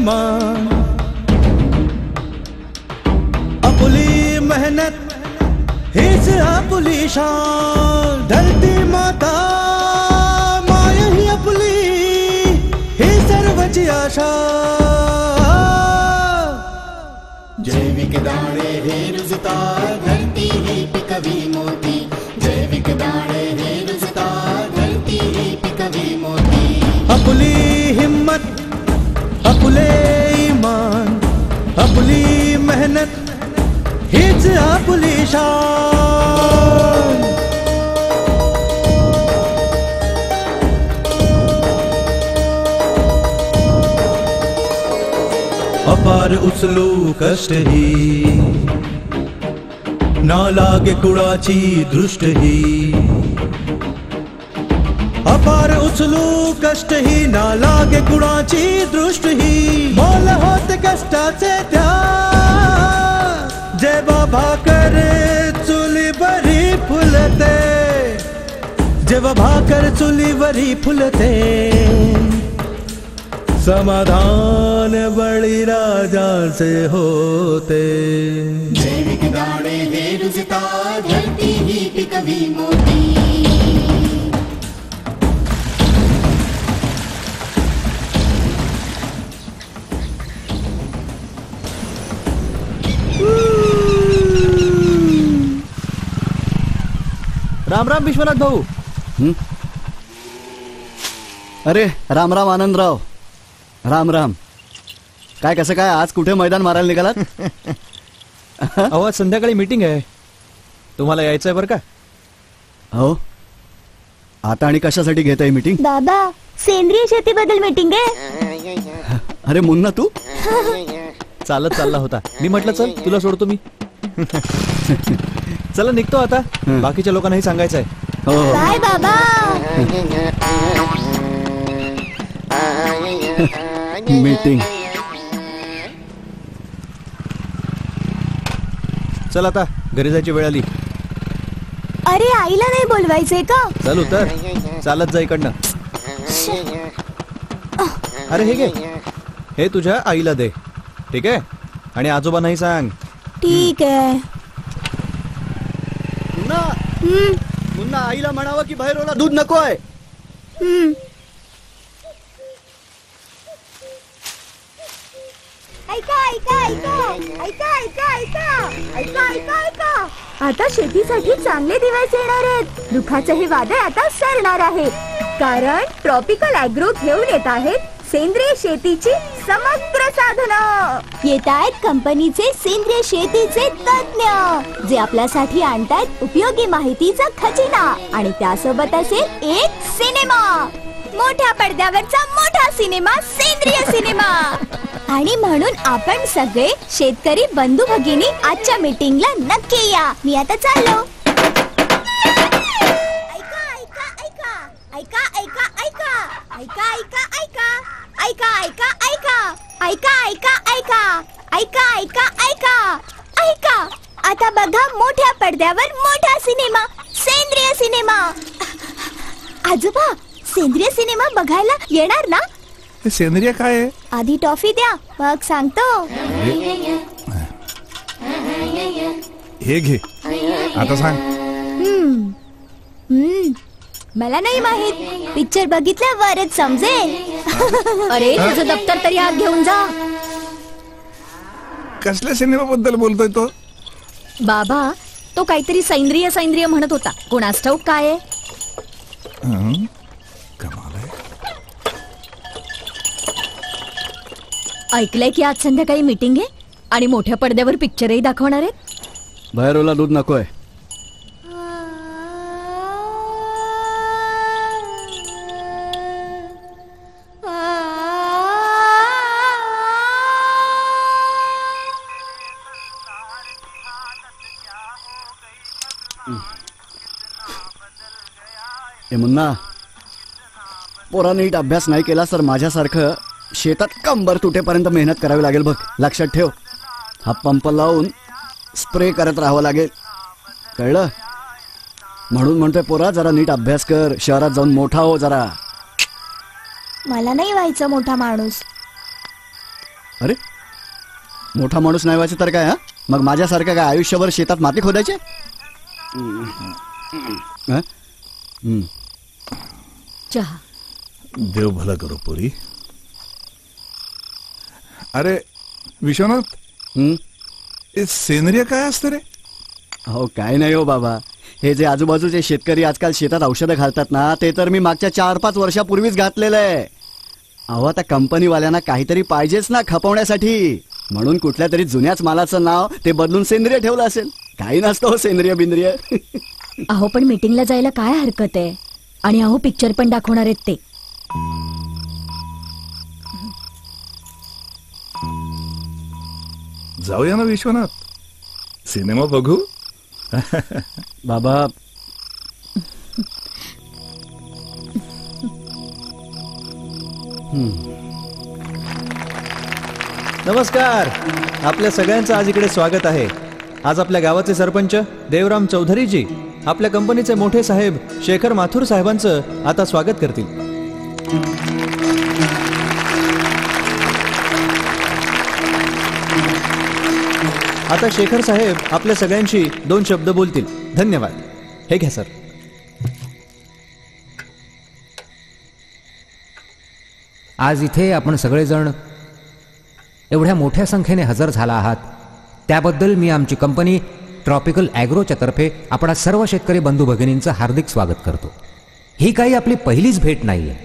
ईमान, आपुली मेहनत हीच आपुली शान, धरती माता माय ही आपुली ही सर्वची आशा. जैविक दाणे हे रुजतात, धरती ही पिकवी मोती. जैविक दाणे हे रुजतात, धरती ही पिकवी मोती. आपुली हिम्मत, आपुले ईमान, आपुली मेहनत हीच आपुली शान. अपार उचलू कष्ट ही, ना लागे कुणाची दृष्ट ही. अपार उचलू कष्ट ही, ना लागे कुणाची दृष्ट ही. मोल होते कष्टाचे त्या, जेव्हा भाकर चुलीवरी फुलते, जेव्हा भाकर चुलीवरी फुलते. समाधान बळीराजाचे होते. जैविक दाणे हे रुजतात, धरती ही पिकवी मोती. राम राम विश्वनाथ भाऊ. अरे राम राम आनंदराव. राम राम. काय कसं काय आज कुठे मैदान मारायला निघालात? अहो आज संध्याकाळी मीटिंग आहे, तुम्हाला यायचंय बरं का? हो. आता आणि कशासाठी घेत आहे मीटिंग? बाबा सेंद्रिय शेतीबद्दल मीटिंग आहे. अरे मुन्ना तू चालत चालला होता, मी म्हटलं चल तुला सोडतो मी. चला निघतो आता, बाकीच्या लोकांनाही सांगायचं आहे. हो हो. बाय बाबा. मीटिंग. चल आता घरी जायची वेळ आली. अरे आईला नाही बोलवायचंय का? चल उतर, चालत जा इकडनं. अरे हे घे, हे तुझ्या आईला दे, ठीक आहे? आणि आजोबांनाही सांग. ठीक आहे. मुन्ना मुन्ना आईला म्हणावं की बाहेर ओला दूध नको आहे. ऐका ऐका ऐका ऐका ऐका ऐका ऐका ऐका ऐका. आता शेतीसाठी चांगले दिवस येणार आहेत. दुःखाचे हे वादळ आता सरणार आहे, कारण ट्रॉपिकल ॲग्रो घेऊन येत आहेत सेंद्रिय शेतीची समग्र साधनं. येत आहेत कंपनीचे सेंद्रिय शेतीचे तज्ञ, जे आपल्यासाठी आणतात उपयोगी माहितीचा खजिना. आणि त्यासोबत असेल एक सिनेमा, मोठ्या पडद्यावरचा मोठा सिनेमा, सेंद्रिय सिनेमा. आणि म्हणून आपण सगळे शेतकरी बंधू भगिनी आजच्या मीटिंगला नक्की या. मी आता चाललो. ऐका ऐका ऐका ऐका ऐका ऐका ऐका ऐका ऐका ऐका ऐका ऐका ऐका ऐका ऐका ऐका ऐका ऐका. आता बघा मोठ्या पडद्यावर मोठा सिनेमा, सेंद्रिय सिनेमा. आजोबा सेंद्रिय सिनेमा बघायला येणार ना? सेंद्रिय काय आहे? आधी टॉफी द्या, मग सांगतो. हे घे, आता सांग. मला नाही माहित, पिक्चर बघितल्यावरच समजेल. अरे तुझं दप्तर तरी हात घेऊन जा. कसल्या सिनेमाबद्दल बोलतोय तो? बाबा तो काहीतरी सेंद्रिय सेंद्रिय म्हणत होता, कोणास ठाऊक काय आहे. कमाल आहे. ऐकलंय की आज संध्याकाळी मीटिंग आहे आणि मोठ्या पडद्यावर पिक्चरही दाखवणार आहेत. बाहेर ओला दूध नको आहे. ए मुन्ना, पोरा नीट अभ्यास नाही केला तर माझ्यासारखं शेतात कंबर तुटेपर्यंत मेहनत करावी लागेल बघ. लक्षात ठेव. हा पंप लावून स्प्रे करत राहावं लागेल, कळलं? म्हणून म्हणतोय पोरा जरा नीट अभ्यास कर, शहरात जाऊन मोठा हो जरा. मला नाही व्हायचं मोठा माणूस. अरे मोठा माणूस नाही व्हायचं तर काय हा? मग माझ्यासारखं काय आयुष्यभर शेतात माती खोदायचे? हं? चहा. देव भला करो पोरी. अरे विश्वनाथ, हं? हे सेंद्रिय काय असतं रे? हो काय नाही हो बाबा, हे जे आजूबाजूचे शेतकरी आजकाल शेतात औषधं घालतात ना, ते तर मी मागच्या 4-5 वर्षापूर्वीच घातलेलं आहे. अहो आता कंपनीवाल्यांना काहीतरी पाहिजेच ना खपवण्यासाठी, म्हणून कुठल्या तरी जुन्याच मालाचं नाव ते बदलून सेंद्रिय ठेवलं असेल. काही नसतं हो सेंद्रिय बिंद्रिय. अहो पण मीटिंगला जायला काय हरकत आहे? आणि अहो पिक्चर पण दाखवणार आहेत ते. जाऊया ना विश्वनाथ, सिनेमा बघू. बाबा नमस्कार. आपल्या सगळ्यांचं आज इकडे स्वागत आहे. आज आपल्या गावाचे सरपंच देवराम चौधरीजी आपल्या कंपनीचे मोठे साहेब शेखर माथुर साहेबांचं आता स्वागत करतील. आता शेखर साहेब आपल्या सगळ्यांशी 2 शब्द बोलतील. धन्यवाद. हे घ्या सर. आज इथे आपण सगळेजण एवढ्या मोठ्या संख्येने हजर झाला आहात त्याबद्दल मी आमची कंपनी ट्रॉपिकल ॲग्रोच्या तर्फे आपणा सर्व शेतकरी बंधू भगिनींचं हार्दिक स्वागत करतो. ही काही आपली पहिलीच भेट नाही आहे,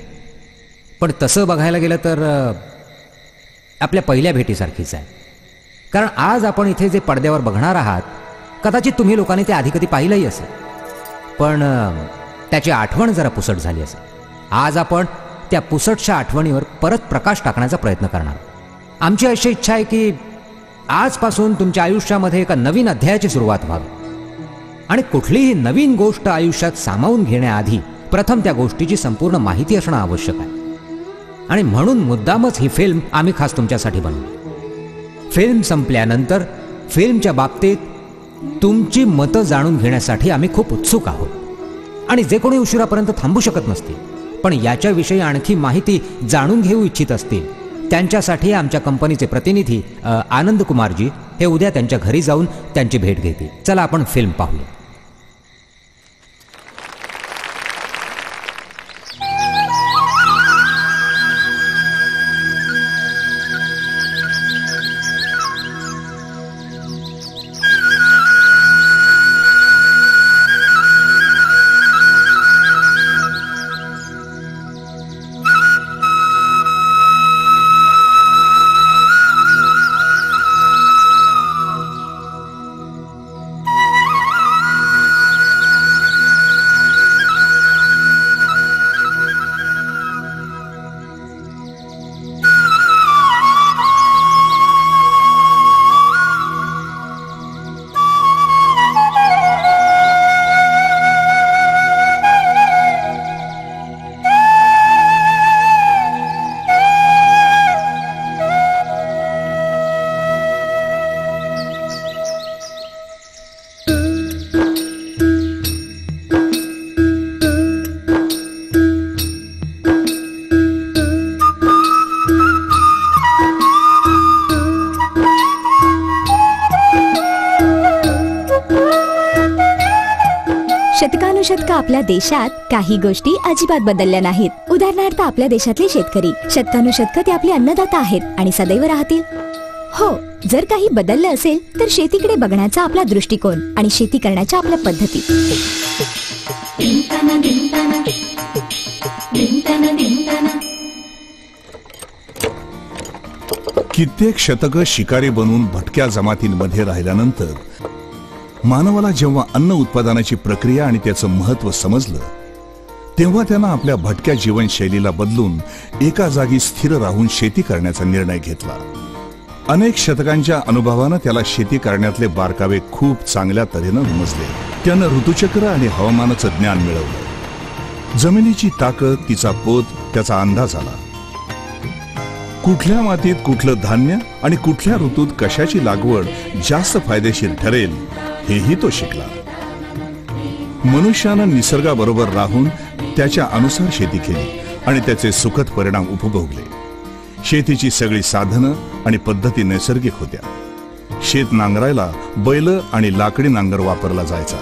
पण तसं बघायला गेलं तर आपल्या पहिल्या भेटीसारखीच आहे. कारण आज आपण इथे जे पडद्यावर बघणार आहात कदाचित तुम्ही लोकांनी ते आधी कधी पाहिलंही असेल, पण त्याची आठवण जरा पुसट झाली असेल. आज आपण त्या पुसटच्या आठवणीवर परत प्रकाश टाकण्याचा प्रयत्न करणार. आमची अशी इच्छा आहे की आजपासून तुमच्या आयुष्यामध्ये एका नवीन अध्यायाची सुरुवात व्हावी, आणि कुठलीही नवीन गोष्ट आयुष्यात सामावून घेण्याआधी प्रथम त्या गोष्टीची संपूर्ण माहिती असणं आवश्यक आहे. आणि म्हणून मुद्दामच ही फिल्म आम्ही खास तुमच्यासाठी बनवली. फिल्म संपल्यानंतर फिल्मच्या बाबतीत तुमची मतं जाणून घेण्यासाठी आम्ही खूप उत्सुक आहोत. आणि जे कोणी उशिरापर्यंत थांबू शकत नसतील पण याच्याविषयी आणखी माहिती जाणून घेऊ इच्छित असतील त्यांच्यासाठी आमच्या कंपनीचे प्रतिनिधी आनंद कुमारजी हे उद्या त्यांच्या घरी जाऊन त्यांची भेट घेतील. चला आपण फिल्म पाहूया. शतकानुशतक आपल्या देशात काही गोष्टी अजिबात बदलल्या नाहीत. उदाहरणार्थ आपल्या देशातले शेतकरी शतकानुशतक ते आपले अन्नदाता आहेत आणि सदैव राहतील. हो, जर काही बदललं असेल तर शेतीकडे बघण्याचा आपला दृष्टिकोन आणि शेती करण्याच्या आपल्या पद्धती. कित्येक शतकं शिकारी बनून भटक्या जमातींमध्ये राहिल्यानंतर मानवाला जेव्हा अन्न उत्पादनाची प्रक्रिया आणि त्याचं महत्व समजलं तेव्हा त्यानं आपल्या भटक्या जीवनशैलीला बदलून एका जागी स्थिर राहून शेती करण्याचा निर्णय घेतला. अनेक शतकांच्या अनुभवानं त्याला शेती करण्यातले बारकावे खूप चांगल्या तऱ्हेनं समजले. त्यानं ऋतुचक्र आणि हवामानाचं ज्ञान मिळवलं. जमिनीची ताकद, तिचा पोत, त्याचा अंदाज आला. कुठल्या मातीत कुठलं धान्य आणि कुठल्या ऋतूत कशाची लागवड जास्त फायदेशीर ठरेल हेही तो शिकला. मनुष्यानं निसर्गाबरोबर राहून त्याच्या अनुसार शेती केली आणि त्याचे सुखद परिणाम उपभोगले. शेतीची सगळी साधनं आणि पद्धती नैसर्गिक होत्या. शेत नांगरायला बैल आणि लाकडी नांगर वापरला जायचा.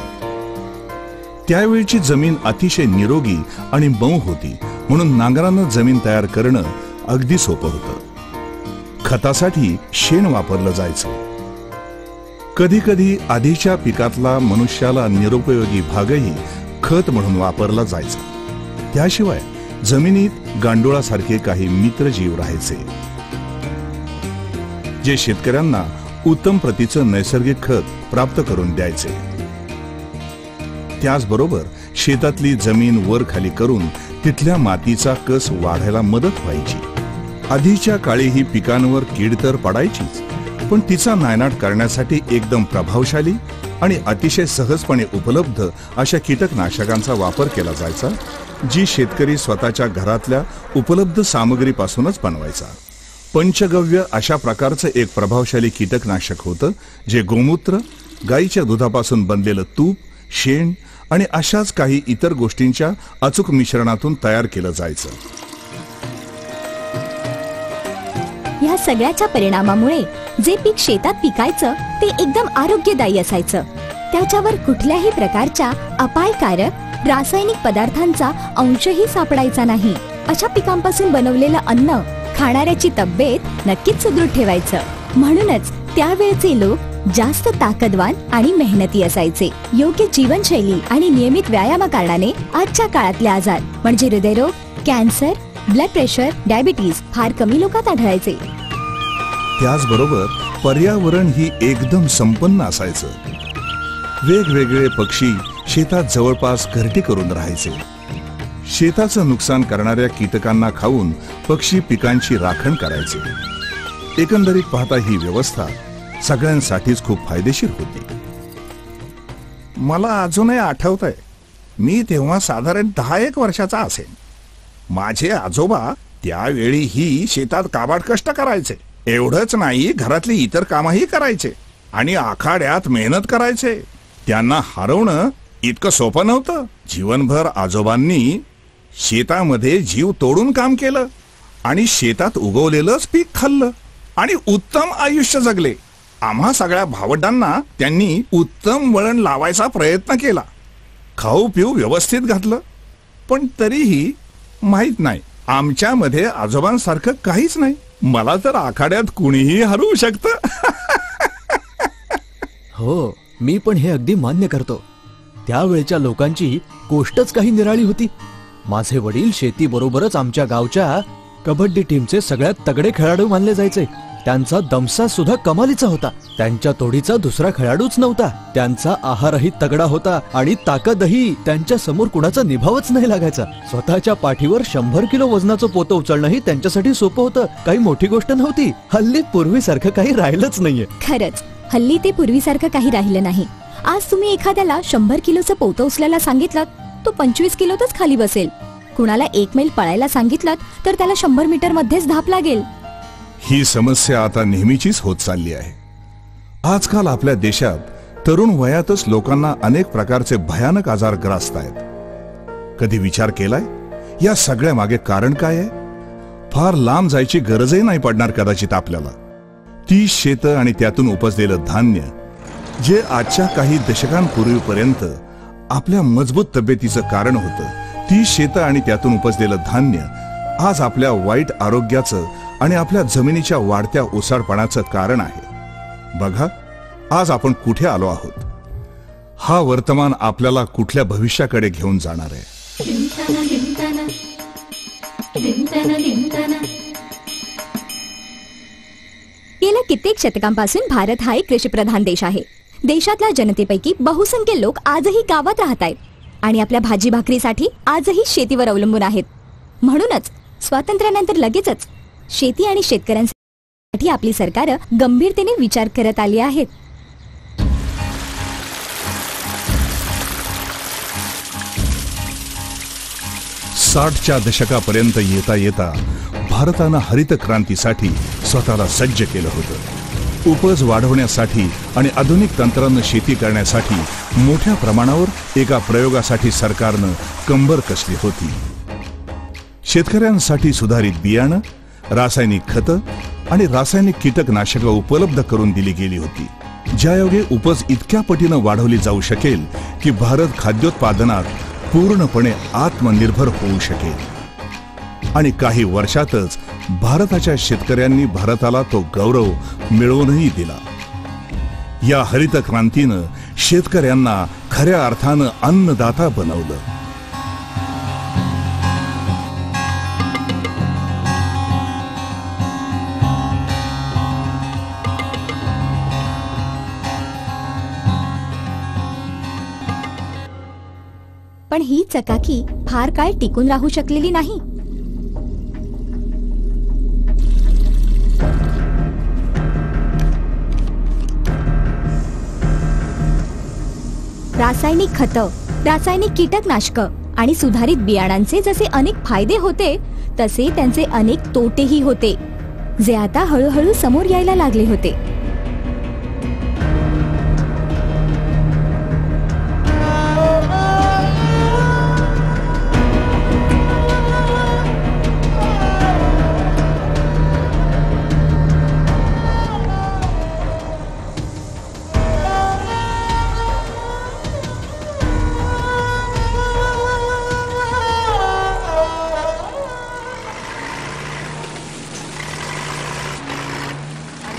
त्यावेळची जमीन अतिशय निरोगी आणि मऊ होती, म्हणून नांगरानं जमीन तयार करणं अगदी सोपं होतं. खतासाठी शेण वापरलं जायचं. कधी कधी आधीच्या पिकातला मनुष्याला निरुपयोगी भागही खत म्हणून वापरला जायचा. त्याशिवाय जमिनीत गांडुळासारखे काही मित्रजीव राहायचे, जे शेतकऱ्यांना उत्तम प्रतीचं नैसर्गिक खत प्राप्त करून द्यायचे. त्याचबरोबर शेतातली जमीन वर खाली करून तिथल्या मातीचा कस वाढायला मदत व्हायची. आधीच्या काळी ही पिकांवर कीड तर पडायचीच, पण तिचा नायनाट करण्यासाठी एकदम प्रभावशाली आणि अतिशय सहजपणे उपलब्ध अशा कीटकनाशकांचा वापर केला जायचा, जी शेतकरी स्वतःच्या घरातल्या उपलब्ध सामग्रीपासूनच बनवायचा. पंचगव्य अशा प्रकारचं एक प्रभावशाली कीटकनाशक होतं, जे गोमूत्र, गाईच्या दुधापासून बनलेलं तूप, शेण आणि अशाच काही इतर गोष्टींच्या अचूक मिश्रणातून तयार केलं जायचं. या सगळ्याच्या परिणामामुळे जे पीक शेतात पिकायचं ते एकदम आरोग्यदायी असायचं. त्याच्यावर कुठल्याही प्रकारच्या अपायकारक रासायनिक पदार्थांचा अंशही सापडायचा नाही. अशा पिकांपासून बनवलेलं अन्न खाणाऱ्याची तब्येत नक्कीच सुदृढ ठेवायचं. म्हणूनच त्यावेळचे लोक जास्त ताकदवान आणि मेहनती असायचे. योग्य जीवनशैली आणि नियमित व्यायामाकारणाने आजच्या काळातले आजार म्हणजे हृदयरोग, कॅन्सर, ब्लड प्रेशर, डायबिटीज फार कमी लोकांत आढळायचे. त्याचबरोबर पर्यावरण ही एकदम संपन्न असायचं. वेगवेगळे पक्षी शेतात जवळपास घरटी करून राहायचे. शेताचं नुकसान करणाऱ्या कीटकांना खाऊन पक्षी पिकांची राखण करायचे. एकंदरीत पाहता ही व्यवस्था सगळ्यांसाठीच खूप फायदेशीर होती. मला अजूनही आठवतंय, मी तेव्हा साधारण 10-1 वर्षाचा असेन. माझे आजोबा त्यावेळीही शेतात काबाड कष्ट करायचे. एवढंच नाही, घरातली इतर कामही करायचे आणि आखाड्यात मेहनत करायचे. त्यांना हरवणं इतकं सोपं नव्हतं. जीवनभर आजोबांनी शेतामध्ये जीव तोडून काम केलं आणि शेतात उगवलेलंच पीक खाल्लं आणि उत्तम आयुष्य जगले. आम्हा सगळ्या भावंडांना त्यांनी उत्तम वळण लावायचा प्रयत्न केला. खाऊ पिऊ व्यवस्थित घातलं, पण तरीही माहित नाही, आमच्यामध्ये आजोबांसारखं काहीच नाही. मला तर आखाड्यात कुणीही हरवू शकतं. हो, मी पण हे अगदी मान्य करतो. त्यावेळच्या लोकांची गोष्टच काही निराळी होती. माझे वडील शेतीबरोबरच आमच्या गावच्या कबड्डी टीमचे सगळ्यात तगडे खेळाडू मानले जायचे. त्यांचा दमसा सुद्धा कमालीचा होता. त्यांच्या तोडीचा दुसरा खेळाडूच नव्हता. त्यांचा आहारही तगडा होता आणि ताकदही त्यांच्या समोर कुणाचा निभावच नाही लागायचा. स्वतःच्या पाठीवर 100 किलो वजनाचं पोतं उचलणंही त्यांच्यासाठी सोपं होतं. काही मोठी गोष्ट नव्हती. हल्ली पूर्वीसारखं काही राहिलंच नाहीये. खरंच हल्ली ते पूर्वीसारखं काही राहिलं नाही. आज तुम्ही एखाद्याला 100 किलोचं पोतं उचलायला सांगितलं, तो 25 किलोतच खाली बसेल. कुणाला 1 मैल पळायला सांगितलं तर त्याला 100 मीटर मध्येच धाप लागेल. ही समस्या आता नेहमीचीच होत चालली आहे. आजकाल आपल्या देशात तरुण वयातच लोकांना अनेक प्रकारचे भयानक आजार ग्रासत आहेत. कधी विचार केलाय या सगळ्या मागे कारण काय आहे? फार लांब जायची गरजही नाही पडणार कदाचित आपल्याला. ती शेतं आणि त्यातून उपजलेलं धान्य, जे आजच्या काही दशकांपूर्वीपर्यंत आपल्या मजबूत तब्येतीचं कारण होतं, ती शेतं आणि त्यातून उपजलेलं धान्य आज आपल्या वाईट आरोग्याचं आणि आपल्या जमिनीच्या वाढत्या ओसाडपणाचं कारण आहे. बघा, आज आपण कुठे आलो आहोत. हा वर्तमान आपल्याला कुठल्या भविष्याकडे घेऊन जाणार आहे. गेल्या कित्येक शतकांपासून भारत हा एक कृषीप्रधान देश आहे. देशातल्या जनतेपैकी बहुसंख्य लोक आजही गावात राहत आहेत आणि आपल्या भाजी भाकरीसाठी आजही शेतीवर अवलंबून आहेत. म्हणूनच स्वातंत्र्यानंतर लगेचच शेती आणि शेतकऱ्यांसाठी आपली सरकारं गंभीरतेने विचार करत आली आहेत. च्या दशकापर्यंत येता येता भारतानं हरित क्रांतीसाठी स्वतःला सज्ज केलं होतं. उपज वाढवण्यासाठी आणि आधुनिक तंत्रानं शेती करण्यासाठी मोठ्या प्रमाणावर एका प्रयोगासाठी सरकारनं कंबर कसली होती. शेतकऱ्यांसाठी सुधारित बियाणं, रासायनिक खतं आणि रासायनिक कीटकनाशकं उपलब्ध करून दिली गेली होती, ज्यायोगे उपज इतक्या पटीनं वाढवली जाऊ शकेल की भारत खाद्योत्पादनात पूर्णपणे आत्मनिर्भर होऊ शकेल। आणि काही वर्षातच भारताच्या शेतकऱ्यांनी भारताला तो गौरव मिळवूनही दिला। या हरित क्रांतीनं शेतकऱ्यांना खऱ्या अर्थानं अन्नदाता बनवलं। पण ही चकाकी फार काळ टिकून राहू शकलेली नाही। रासायनिक खतं, रासायनिक कीटकनाशकं आणि सुधारित बियाणांचे जसे अनेक फायदे होते तसे त्यांचे अनेक तोटेही होते, जे आता हळूहळू समोर यायला लागले होते।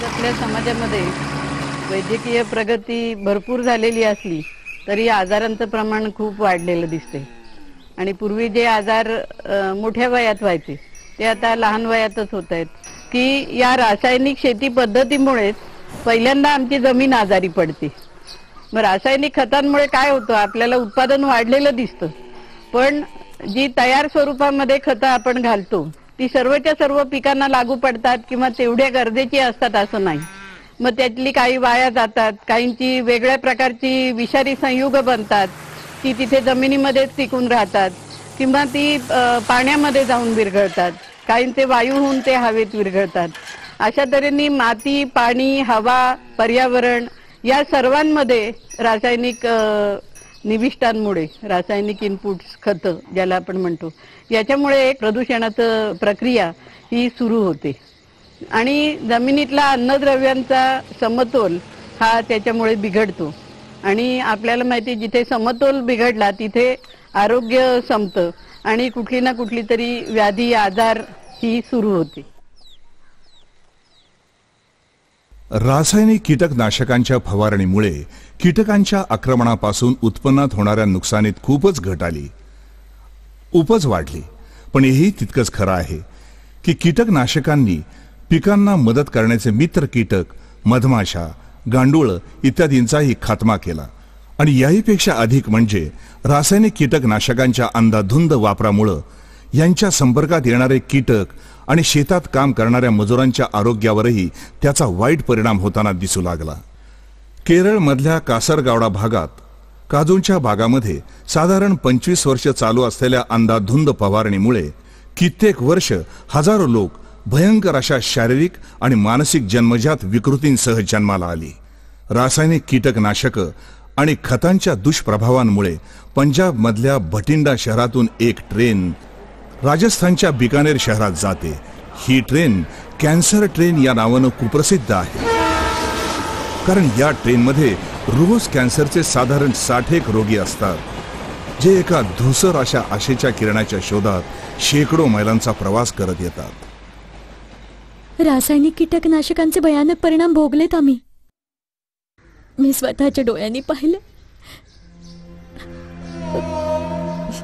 आपल्या समाजामध्ये वैद्यकीय प्रगती भरपूर झालेली असली तरी आजारांचं प्रमाण खूप वाढलेलं दिसते आणि पूर्वी जे आजार मोठ्या वयात व्हायचे ते आता लहान वयातच होत आहेत की या रासायनिक शेती पद्धतीमुळेच पहिल्यांदा आमची जमीन आजारी पडते। मग रासायनिक खतांमुळे काय होतं, आपल्याला उत्पादन वाढलेलं दिसतं पण जी तयार स्वरूपामध्ये खतं आपण घालतो ती सर्वच्या सर्व पिकांना लागू पडतात किंवा तेवढ्या गरजेची असतात असं नाही। मग त्यातली काही वाया जातात, काहींची वेगळ्या प्रकारची विषारी संयुग बनतात, ती तिथे जमिनीमध्येच टिकून राहतात किंवा ती पाण्यामध्ये जाऊन विरघळतात, काहींचे वायू होऊन ते हवेत विरघळतात। अशा तऱ्हेने माती, पाणी, हवा, पर्यावरण या सर्वांमध्ये रासायनिक निविष्ठांमुळे, रासायनिक इनपुट्स, खतं ज्याला आपण म्हणतो, याच्यामुळे एक प्रदूषणाचं प्रक्रिया ही सुरू होते आणि जमिनीतला अन्नद्रव्यांचा समतोल हा त्याच्यामुळे बिघडतो आणि आपल्याला माहिती जिथे समतोल बिघडला तिथे आरोग्य संपतं आणि कुठली ना कुठली तरी व्याधी, आजार ही सुरू होते। रासायनिक कीटकनाशकांच्या फवारणीमुळे कीटकांच्या आक्रमणापासून उत्पन्नात होणाऱ्या नुकसानीत खूपच घट आली, उपज वाढली। पण हेही तितकंच खरं आहे की कीटकनाशकांनी पिकांना मदत करण्याचे मित्र कीटक, मधमाशा, गांडूळ इत्यादींचाही खात्मा केला आणि याहीपेक्षा अधिक म्हणजे रासायनिक कीटकनाशकांच्या अंधाधुंद वापरामुळे यांच्या संपर्कात येणारे कीटक आणि शेतात काम करणाऱ्या मजुरांच्या आरोग्यावरही त्याचा वाईट परिणाम होताना दिसू लागला। केरळ मधल्या कासरगावडा भागात काजूंच्या बागामध्ये साधारण 25 वर्ष चालू असलेल्या अंधाधुंद फवारणीमुळे कित्येक वर्ष हजारो लोक भयंकर अशा शारीरिक आणि मानसिक जन्मजात विकृतींसह जन्माला आली। रासायनिक कीटकनाशक आणि खतांच्या दुष्प्रभावांमुळे पंजाब मधल्या भटिंडा शहरातून एक ट्रेन राजस्थानच्या बिकानेर शहरात जाते। ही ट्रेन कॅन्सर ट्रेन या नावानं कुप्रसिद्ध आहे, कारण या ट्रेनमध्ये रोज कॅन्सरचे साधारण 60 रोगी असतात, जे एका धुसर अशा आशेच्या किरणाच्या शोधात शेकडो मैलांचा प्रवास करत येतात। रासायनिक कीटकनाशकांचे भयानक परिणाम भोगलेत आम्ही। मी स्वतःच्या डोळ्यांनी पाहिले।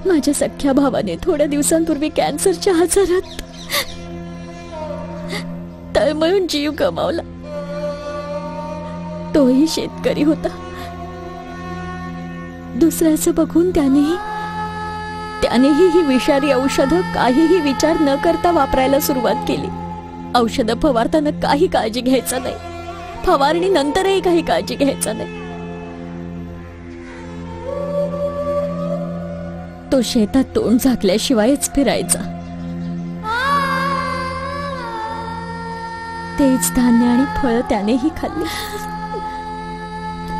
माझ्या सख्या भावाने थोड्या दिवसांपूर्वी कॅन्सरच्या आजारात तळमळून जीव गमावला। तोही शेतकरी होता। दुसऱ्याचं बघून त्यानेही ही विषारी औषधं काहीही विचार न करता वापरायला सुरुवात केली। औषधं फवारताना काही काळजी घ्यायचा नाही, फवारणी नंतरही काही काळजी घ्यायचा नाही। तो शेतात तोंड झाकल्याशिवायच फिरायचा। तेच धान्य आणि फळ त्यानेही खाल्ली।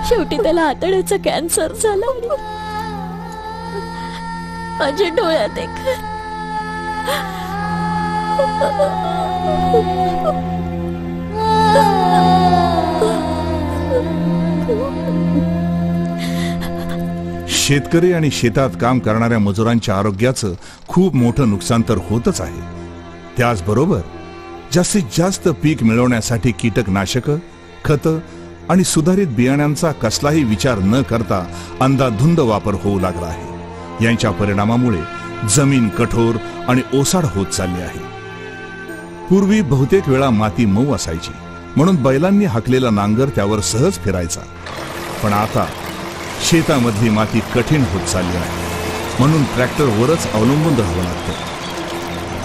शेवटी त्याला आतड्याचा कॅन्सर झाला। माझ्या डोळ्यात शेतकरी आणि शेतात काम करणाऱ्या मजुरांच्या आरोग्याचं खूप मोठं नुकसान तर होतच आहे. त्याचबरोबर जास्तीत जास्त पीक मिळवण्यासाठी कीटकनाशकं, खतं आणि सुधारित बियाण्यांचा कसलाही विचार न करता अंधाधुंद वापर होऊ लागला आहे. यांच्या परिणामामुळे जमीन कठोर आणि ओसाड होत चालली आहे. पूर्वी बहुतेक वेळा माती मऊ असायची, म्हणून बैलांनी हाकलेला नांगर त्यावर सहज फिरायचा. पण आता शेतामधली माती कठीण होत चालली आहे, म्हणून ट्रॅक्टरवरच अवलंबून राहावं लागतं.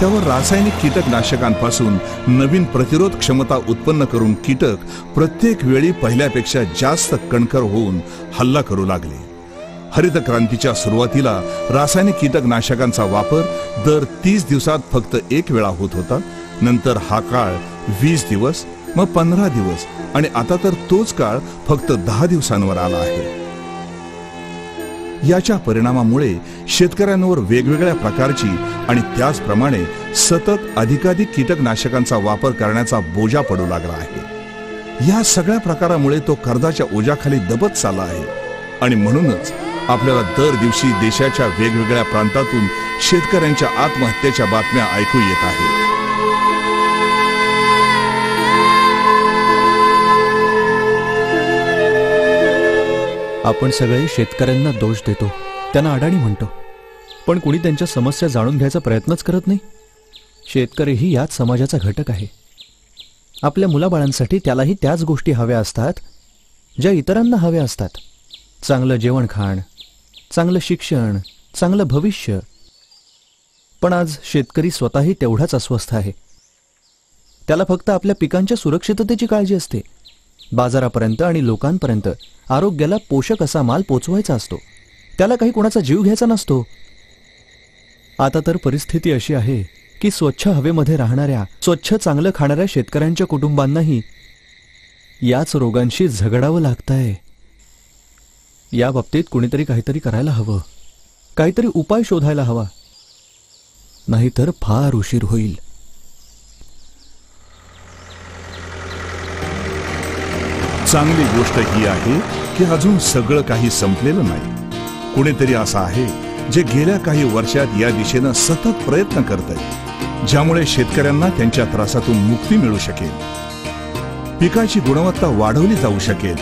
त्यावर रासायनिक कीटकनाशकांपासून नवीन प्रतिरोध क्षमता उत्पन्न करून कीटक प्रत्येक वेळी पहिल्यापेक्षा जास्त कणखर होऊन हल्ला करू लागले. हरित क्रांतीच्या सुरुवातीला रासायनिक कीटकनाशकांचा वापर दर 30 दिवसात फक्त एक वेळा होत होता. नंतर हा काळ 20 दिवस, मग 15 दिवस आणि आता तर तोच काळ फक्त 10 दिवसांवर आला आहे. याच्या परिणामामुळे शेतकऱ्यांवर वेगवेगळ्या प्रकारची आणि त्याचप्रमाणे सतत अधिकाधिक कीटकनाशकांचा वापर करण्याचा बोजा पडू लागला आहे. या सगळ्या प्रकारामुळे तो कर्जाच्या ओझ्याखाली दबत चालला आहे आणि म्हणूनच आपल्याला दर दिवशी देशाच्या वेगवेगळ्या प्रांतातून शेतकऱ्यांच्या आत्महत्येच्या बातम्या ऐकू येत आहेत. आपण सगळे शेतकऱ्यांना दोष देतो, त्यांना अडाणी म्हणतो, पण कुणी त्यांच्या समस्या जाणून घ्यायचा प्रयत्नच करत नाही. शेतकरीही याच समाजाचा घटक आहे. आपल्या मुलाबाळांसाठी त्यालाही त्याच गोष्टी हव्या असतात ज्या इतरांना हव्या असतात. चांगलं जेवणखाण, चांगलं शिक्षण, चांगलं भविष्य. पण आज शेतकरी स्वतःही तेवढाच अस्वस्थ आहे. त्याला फक्त आपल्या पिकांच्या सुरक्षिततेची काळजी असते. बाजारापर्यंत आणि लोकांपर्यंत आरोग्याला पोषक असा माल पोचवायचा असतो. त्याला काही कोणाचा जीव घ्यायचा नसतो. आता तर परिस्थिती अशी आहे की स्वच्छ हवेमध्ये राहणाऱ्या, स्वच्छ चांगलं खाणाऱ्या शेतकऱ्यांच्या कुटुंबांनाही याच रोगांशी झगडावं लागतंय. या बाबतीत कुणीतरी काहीतरी करायला हवं, काहीतरी उपाय शोधायला हवा, नाहीतर फार उशीर होईल. चांगली गोष्ट ही आहे की अजून सगळं काही संपलेलं नाही. कुणीतरी असं आहे जे गेल्या काही वर्षात या दिशेनं सतत प्रयत्न करतंय, ज्यामुळे शेतकऱ्यांना त्यांच्या त्रासातून मुक्ती मिळू शकेल, पिकाची गुणवत्ता वाढवली जाऊ शकेल,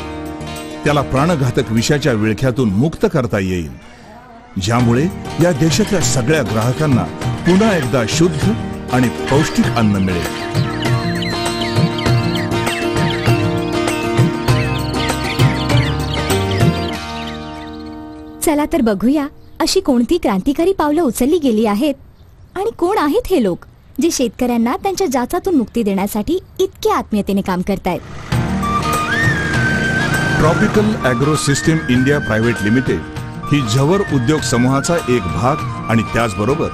त्याला प्राणघातक विषाच्या विळख्यातून मुक्त करता येईल, ज्यामुळे या देशातल्या सगळ्या ग्राहकांना पुन्हा एकदा शुद्ध आणि पौष्टिक अन्न मिळेल. चला तर बघूया अशी कोणती क्रांतिकारी पावलं उचलली गेली आहेत आणि कोण आहेत हे लोक जे शेतकऱ्यांना त्यांच्या जाचातून मुक्ती देण्यासाठी इतक्या आत्मीयतेने काम करतायत. Tropical agro system India private limited ही झवर उद्योग समूहाचा एक भाग आणि त्याचबरोबर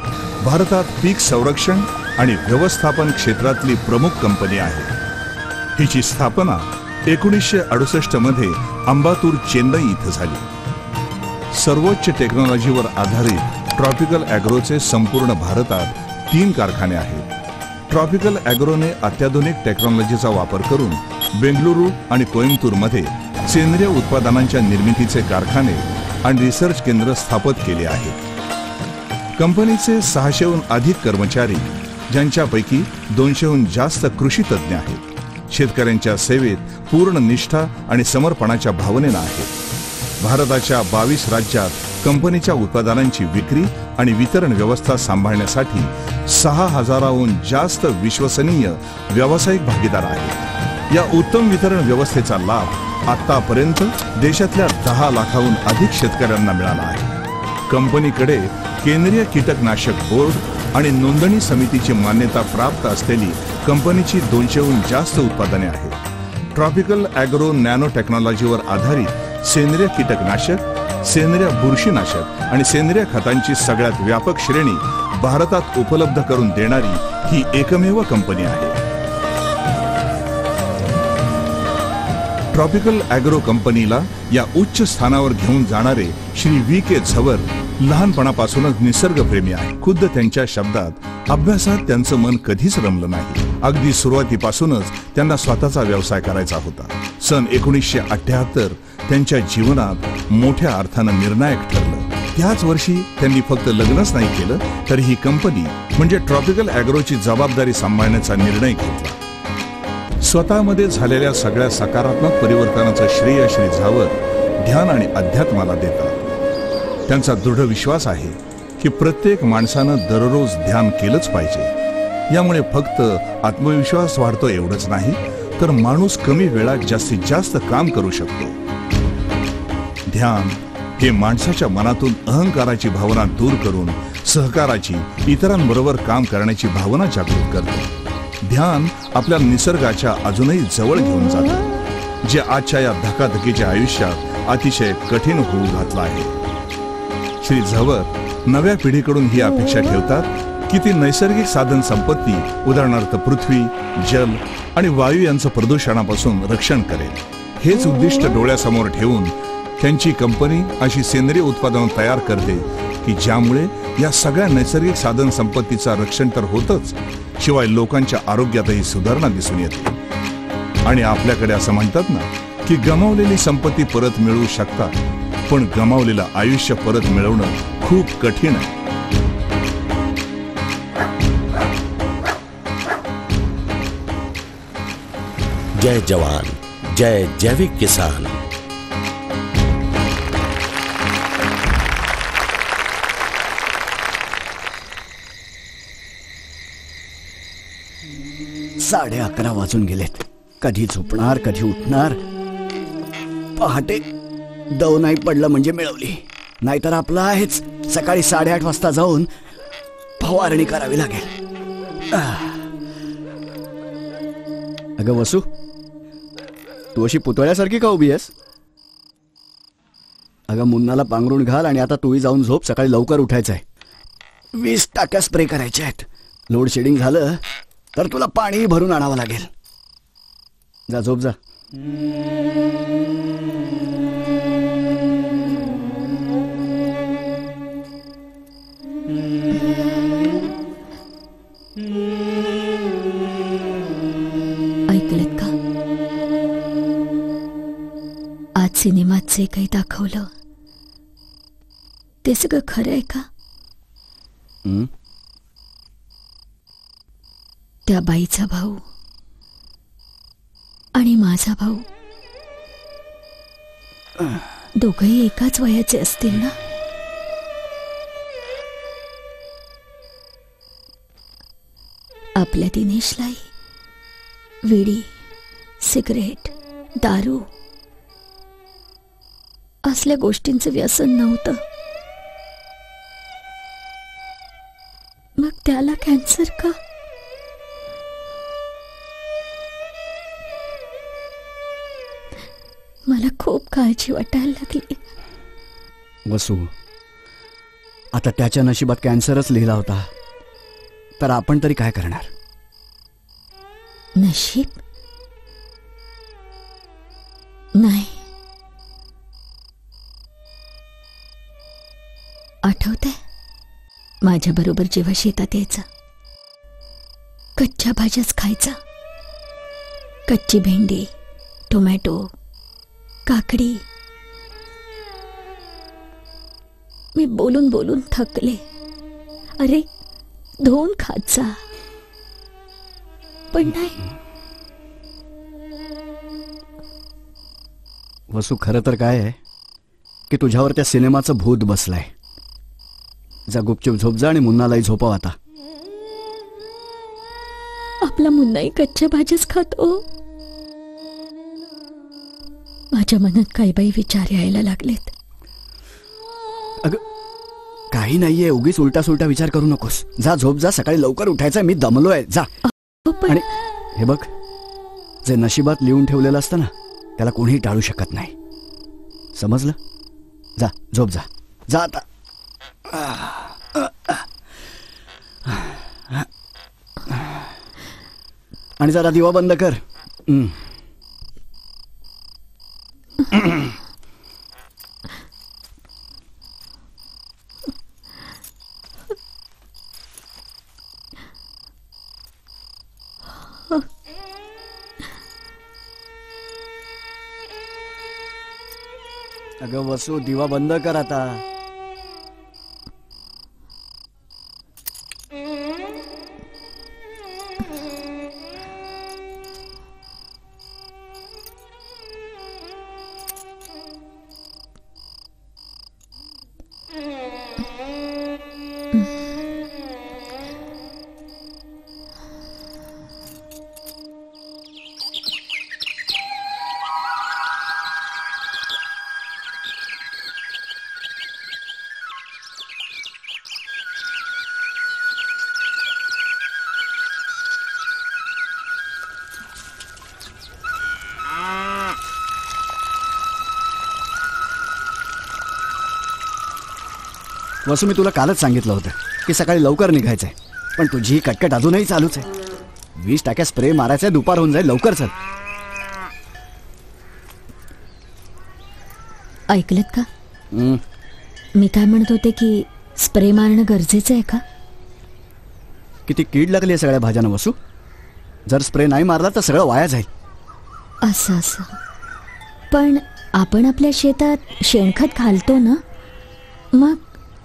भारतात पीक संरक्षण आणि व्यवस्थापन क्षेत्रातली प्रमुख कंपनी आहे. हिची स्थापना 1968 मध्ये अंबातूर, चेन्नई इथं झाली. सर्वोच्च टेक्नॉलॉजीवर आधारित ट्रॉपिकल ॲग्रोचे संपूर्ण भारतात 3 कारखाने आहेत. ट्रॉपिकल ॲग्रोने अत्याधुनिक टेक्नॉलॉजीचा वापर करून बेंगलुरू आणि कोइंबतूरमध्ये सेंद्रिय उत्पादनांच्या निर्मितीचे कारखाने आणि रिसर्च केंद्र स्थापित केले आहेत. कंपनीचे 600हून अधिक कर्मचारी, ज्यांच्यापैकी 200हून जास्त कृषी तज्ज्ञ आहेत, शेतकऱ्यांच्या सेवेत पूर्ण निष्ठा आणि समर्पणाच्या भावनेनं आहेत. भारताच्या 22 राज्यात कंपनीच्या उत्पादनांची विक्री आणि वितरण व्यवस्था सांभाळण्यासाठी 6000हून जास्त विश्वसनीय व्यावसायिक भागीदार आहेत. या उत्तम वितरण व्यवस्थेचा लाभ आतापर्यंत देशातल्या 10 लाखाहून अधिक शेतकऱ्यांना मिळाला आहे. कंपनीकडे केंद्रीय कीटकनाशक बोर्ड आणि नोंदणी समितीची मान्यता प्राप्त असलेली कंपनीची 200हून जास्त उत्पादने आहेत. ट्रॉपिकल ॲग्रो नॅनो टेक्नॉलॉजीवर आधारित सेंद्रिय कीटकनाशक, सेंद्रिय बुरशीनाशक आणि सेंद्रिय खतांची सगळ्यात व्यापक श्रेणी भारतात उपलब्ध करून देणारी ही एकमेव कंपनी आहे. ट्रॉपिकल ॲग्रो कंपनीला या उच्च स्थानावर घेऊन जाणारे श्री V.K. झवर लहानपणापासूनच निसर्गप्रेमी आहे. खुद्द त्यांच्या शब्दात अभ्यासात त्यांचं मन कधीच रमलं नाही. अगदी सुरुवातीपासूनच त्यांना स्वतःचा व्यवसाय करायचा होता. सन 1978 त्यांच्या जीवनात मोठ्या अर्थानं निर्णायक ठरलं. त्याच वर्षी त्यांनी फक्त लग्नच नाही केलं, तर ही कंपनी म्हणजे ट्रॉपिकल ॲग्रोची जबाबदारी सांभाळण्याचा निर्णय घेतला. स्वतःमध्ये झालेल्या सगळ्या सकारात्मक परिवर्तनाचं श्रेय श्री झावर ध्यान आणि अध्यात्माला देतात. त्यांचा दृढ विश्वास आहे की प्रत्येक माणसानं दररोज ध्यान केलंच पाहिजे. यामुळे फक्त आत्मविश्वास वाढतो एवढंच नाही, तर माणूस कमी वेळात जास्तीत जास्त काम करू शकतो. ध्यान हे माणसाच्या मनातून अहंकाराची भावना दूर करून सहकाराची, इतरांबरोबर काम करण्याची भावना जागृत करते. ध्यान आपल्याला निसर्गाच्या अजूनही जवळ घेऊन जातं, जे आजच्या या धकाधकीच्या आयुष्यात अतिशय कठीण होऊ घातलं आहे. श्री झवर नव्या पिढीकडून ही अपेक्षा ठेवतात की ती नैसर्गिक साधन संपत्ती, उदाहरणार्थ पृथ्वी, जल आणि वायू यांचं प्रदूषणापासून रक्षण करेल. हेच उद्दिष्ट डोळ्यासमोर ठेवून त्यांची कंपनी अशी सेंद्रिय उत्पादनं तयार करते की ज्यामुळे या सगळ्या नैसर्गिक साधन संपत्तीचं रक्षण तर होतच, शिवाय लोकांच्या आरोग्यातही सुधारणा दिसून येते. आणि आपल्याकडे असं म्हणतात ना की गमावलेली संपत्ती परत मिळवू शकतात, पण गमावलेलं आयुष्य परत मिळवणं खूप कठीण आहे. जय जवान, जय जैविक किसान. साडे 11 वाजून गेलेत. कधी झोपणार, कधी उठणार. पहाटे दव नाही पडलं म्हणजे मिळवली, नाहीतर आपलं आहेच सकाळी 8:30 वाजता जाऊन फवारणी करावी लागेल. अगं वसू, तू अशी पुतळ्यासारखी का उभी आहेस? अगं मुन्नाला पांघरून घाल आणि आता तूही जाऊन झोप. सकाळी लवकर उठायचंय. 20 टाक्या स्प्रे करायच्या आहेत. लोड शेडिंग झालं तर तुला पाणी भरून आणावं लागेल. जा झोप जा. ऐकलत का? आज सिनेमात जे काही दाखवलं ते सगळं खरं आहे का? त्या बाईचा भाऊ आणि माझा भाऊ दोघंही एकाच वयाचे असतील ना? आपल्या दिनेशलाही विडी, सिगरेट, दारू असल्या गोष्टींचं व्यसन नव्हतं. मग त्याला कॅन्सर का? मला खूप काळजी वाटायला लागली. वसू, आता त्याच्या नशिबात कॅन्सरच लिहिला होता, तर आपण तरी काय करणार? नशीब नाही. आठवतंय माझ्या बरोबर जेव्हा शेतात यायचा, कच्च्या भाज्याच खायचा. कच्ची भेंडी, टोमॅटो, काकडी. मी बोलून बोलून थकले. अरे धुवून खात जा, पण नाही. वसू, खरं तर काय आहे की तुझ्यावर त्या सिनेमाचं भूत बसलंय. जा गुपचूप झोप जा आणि मुन्नालाही झोपव आता. आपला मुन्नाही कच्च्या भाज्याच खातो. माझ्या मनात काही बाई विचार यायला लागलेत. अगं काही नाहीये, उगीच उलटा सुलटा विचार करू नकोस. जा झोप जा, सकाळी लवकर उठायचं. मी दमलोय. जा. आणि हे बघ, जे नशिबात लिहून ठेवलेलं असतं ना, त्याला कोणीही टाळू शकत नाही. समजलं? जा झोप जा. जा आता. आणि जरा दिवा बंद कर. अगं वसू, दिवा बंद कर आता. वसू, मी तुला कालच सांगितलं होतं की सकाळी लवकर निघायचंय, पण तुझी कटकट अजूनही चालूच आहे. 20 टाक्या स्प्रे मारायचा, दुपार होऊन जाईल, लवकर चल. ऐकलत का? मी काय म्हणत होते की स्प्रे मारणं गरजेचं आहे का? किती कीड लागली आहे सगळ्या भाज्यांना वसू. जर स्प्रे नाही मारला तर सगळं वाया जाईल. असं असं पण आपण आपल्या शेतात शेणखत घालतो ना, मग